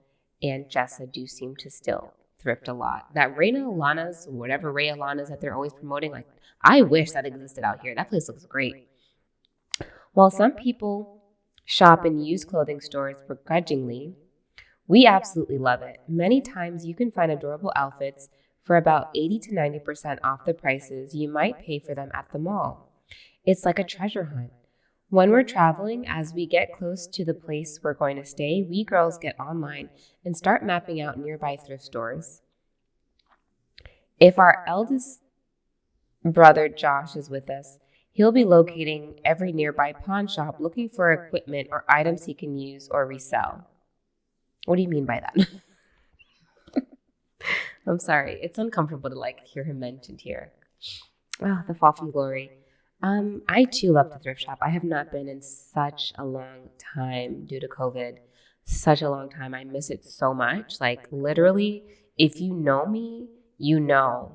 S1: and Jessa do seem to still thrift a lot. That Ray Alana's that they're always promoting, like I wish that existed out here. That place looks great. While some people shop in used clothing stores begrudgingly, we absolutely love it. Many times you can find adorable outfits for about 80 to 90% off the prices you might pay for them at the mall. It's like a treasure hunt. When we're traveling, as we get close to the place we're going to stay, we girls get online and start mapping out nearby thrift stores. If our eldest brother Josh is with us, he'll be locating every nearby pawn shop looking for equipment or items he can use or resell. What do you mean by that? I'm sorry. It's uncomfortable to hear him mentioned here. Oh, the fall from glory. I too love to thrift shop. I have not been in such a long time due to COVID. Such a long time. I miss it so much. Like literally, if you know me, you know.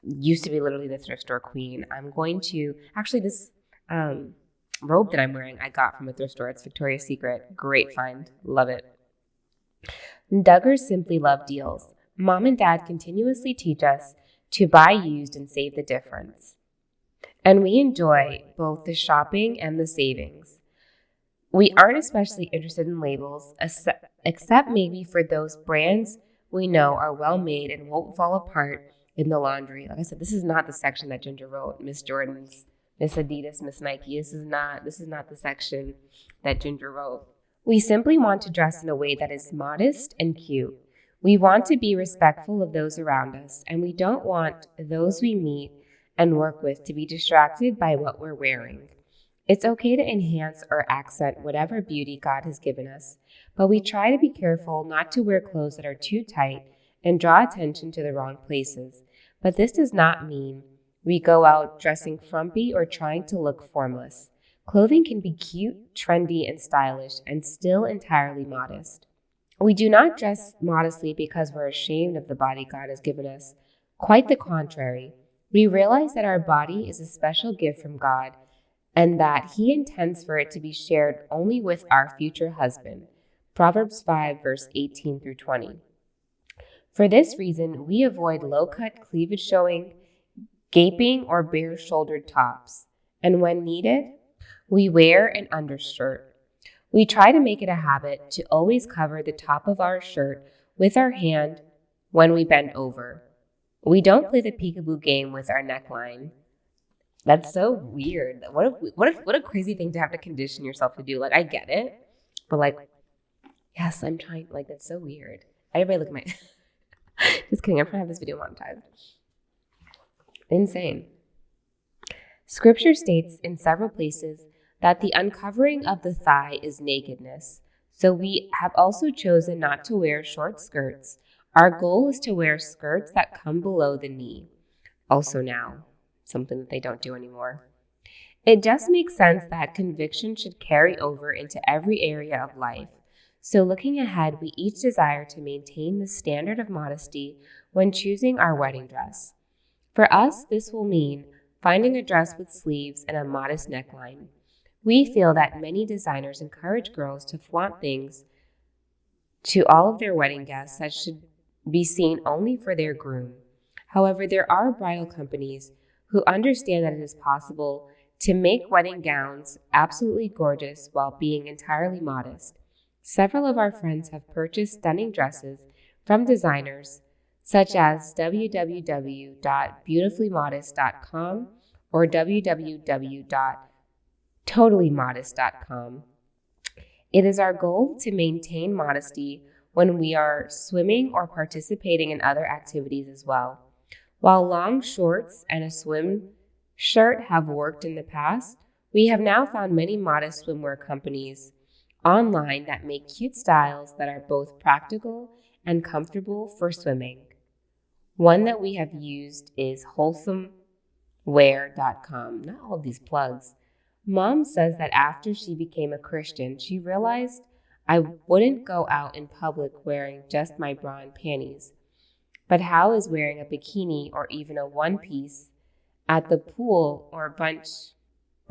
S1: Used to be literally the thrift store queen. I'm going to actually this um, robe that I'm wearing I got from a thrift store. It's Victoria's Secret. Great find. Love it. Duggars simply love deals. Mom and Dad continuously teach us to buy used and save the difference. And we enjoy both the shopping and the savings. We aren't especially interested in labels, except maybe for those brands we know are well made and won't fall apart in the laundry. Like I said, this is not the section that Ginger wrote. Miss Jordan's, Miss Adidas, Miss Nike. This is not the section that Ginger wrote. We simply want to dress in a way that is modest and cute. We want to be respectful of those around us, and we don't want those we meet and work with to be distracted by what we're wearing. It's okay to enhance or accent whatever beauty God has given us, but we try to be careful not to wear clothes that are too tight and draw attention to the wrong places. But this does not mean we go out dressing frumpy or trying to look formless. Clothing can be cute, trendy, and stylish, and still entirely modest. We do not dress modestly because we're ashamed of the body God has given us. Quite the contrary. We realize that our body is a special gift from God and that He intends for it to be shared only with our future husband. Proverbs 5, verse 18 through 20. For this reason, we avoid low-cut cleavage showing, gaping, or bare-shouldered tops. And when needed, we wear an undershirt. We try to make it a habit to always cover the top of our shirt with our hand when we bend over. We don't play the peekaboo game with our neckline. That's so weird. What a crazy thing to have to condition yourself to do. Like, I get it, but like, yes, I'm trying. Like, that's so weird. Everybody look at my. Just kidding. I'm trying to have this video monetized. Insane. Scripture states in several places that the uncovering of the thigh is nakedness. So we have also chosen not to wear short skirts. Our goal is to wear skirts that come below the knee. Also now, something that they don't do anymore. It just makes sense that conviction should carry over into every area of life. So looking ahead, we each desire to maintain the standard of modesty when choosing our wedding dress. For us, this will mean finding a dress with sleeves and a modest neckline. We feel that many designers encourage girls to flaunt things to all of their wedding guests that should be seen only for their groom. However, there are bridal companies who understand that it is possible to make wedding gowns absolutely gorgeous while being entirely modest. Several of our friends have purchased stunning dresses from designers such as www.beautifully.modest.com or www.totallymodest.com. It is our goal to maintain modesty when we are swimming or participating in other activities as well. While long shorts and a swim shirt have worked in the past, we have now found many modest swimwear companies online that make cute styles that are both practical and comfortable for swimming. One that we have used is wholesomewear.com. Not all of these plugs. Mom says that after she became a Christian, she realized I wouldn't go out in public wearing just my bra and panties. But how is wearing a bikini or even a one-piece at the pool or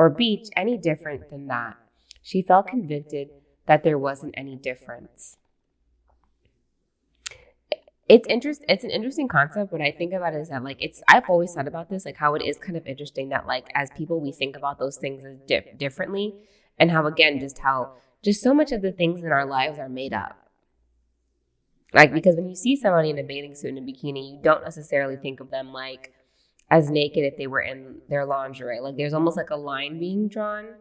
S1: beach any different than that? She felt convicted that there wasn't any difference. It's an interesting concept. What I think about it is that I've always thought about this, like how it is kind of interesting that like as people we think about those things as differently, and how again just so much of the things in our lives are made up. Like because when you see somebody in a bathing suit and a bikini, you don't necessarily think of them like as naked if they were in their lingerie. Like there's almost like a line being drawn.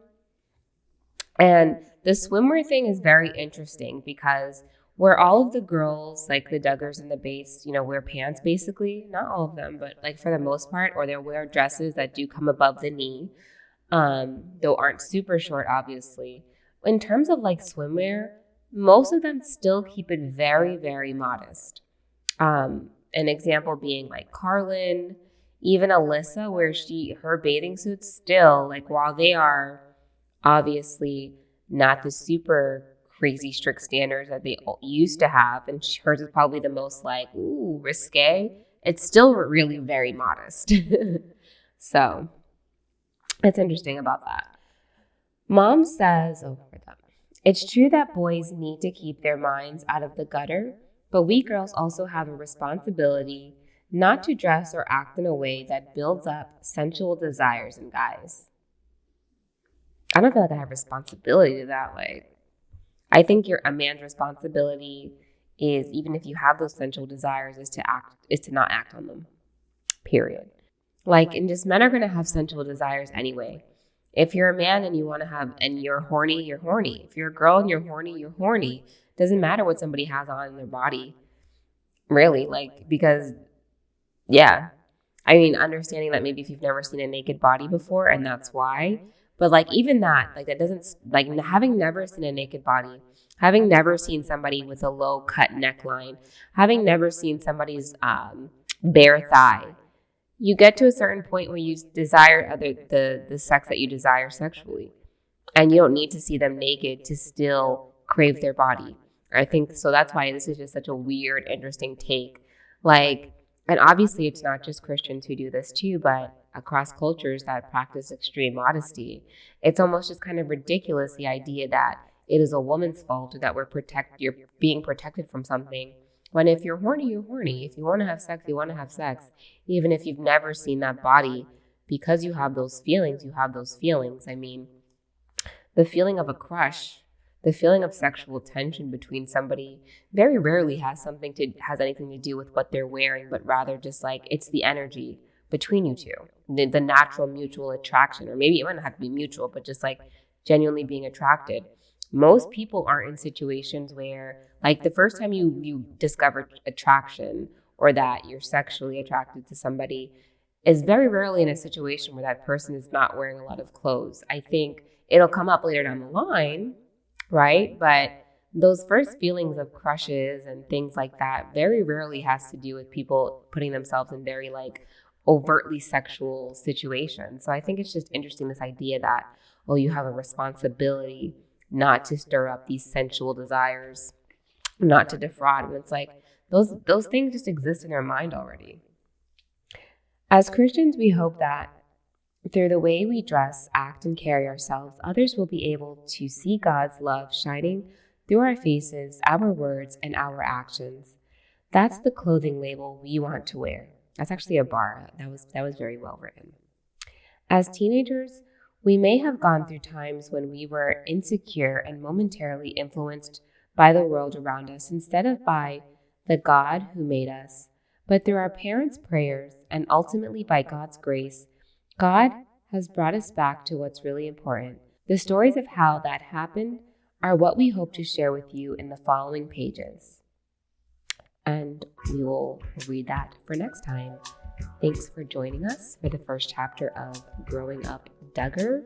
S1: And the swimwear thing is very interesting because where all of the girls, like the Duggars and the Bass, wear pants basically, not all of them, but like for the most part, or they wear dresses that do come above the knee, though aren't super short, obviously. In terms of like swimwear, most of them still keep it very, very modest. An example being like Carlin, Even Alyssa, where her bathing suits still, like, while they are obviously not the super crazy strict standards that they used to have, and hers is probably the most like, ooh, risque, it's still really very modest. So it's interesting about that. Mom says, it's true that boys need to keep their minds out of the gutter, but we girls also have a responsibility not to dress or act in a way that builds up sensual desires in guys. I don't feel like I have responsibility to that. Like, I think a man's responsibility is, even if you have those sensual desires, is to not act on them. Period. Like, and just men are going to have sensual desires anyway. If you're a man and you want to have, and you're horny, you're horny. If you're a girl and you're horny, you're horny. Doesn't matter what somebody has on in their body, really. Like, because, yeah. I mean, understanding that maybe if you've never seen a naked body before and that's why. But like, even that, like, that doesn't, like, having never seen a naked body, having never seen somebody with a low cut neckline, having never seen somebody's bare thigh, you get to a certain point where you desire the sex that you desire sexually. And you don't need to see them naked to still crave their body. I think, so that's why this is just such a weird, interesting take. Like, and obviously it's not just Christians who do this too, but across cultures that practice extreme modesty, it's almost just kind of ridiculous, the idea that it is a woman's fault or that you're being protected from something. When if you're horny, you're horny. If you want to have sex, you want to have sex. Even if you've never seen that body, because you have those feelings, you have those feelings. I mean, the feeling of a crush, the feeling of sexual tension between somebody very rarely has anything to do with what they're wearing, but rather just like, it's the energy between you two, the natural mutual attraction, or maybe it might not have to be mutual, but just like genuinely being attracted. Most people aren't in situations where, like, the first time you discover attraction or that you're sexually attracted to somebody is very rarely in a situation where that person is not wearing a lot of clothes. I think it'll come up later down the line, right? But those first feelings of crushes and things like that very rarely has to do with people putting themselves in very, like, overtly sexual situations. So I think it's just interesting, this idea that, oh, you have a responsibility not to stir up these sensual desires, not to defraud. And it's like, those things just exist in our mind already. As Christians, we hope that through the way we dress, act, and carry ourselves, others will be able to see God's love shining through our faces, our words, and our actions. That's the clothing label we want to wear. That's actually a bar. That was very well written. As teenagers, we may have gone through times when we were insecure and momentarily influenced by the world around us instead of by the God who made us. But through our parents' prayers and ultimately by God's grace, God has brought us back to what's really important. The stories of how that happened are what we hope to share with you in the following pages. And we will read that for next time. Thanks for joining us for the first chapter of Growing Up Duggar.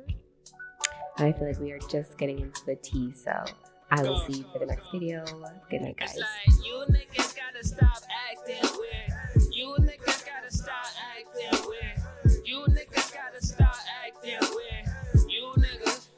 S1: I feel like we are just getting into the tea, so I will see you for the next video. Good night, guys.
S2: You niggas gotta stop acting weird. You niggas gotta stop acting weird. You niggas gotta stop acting weird. You niggas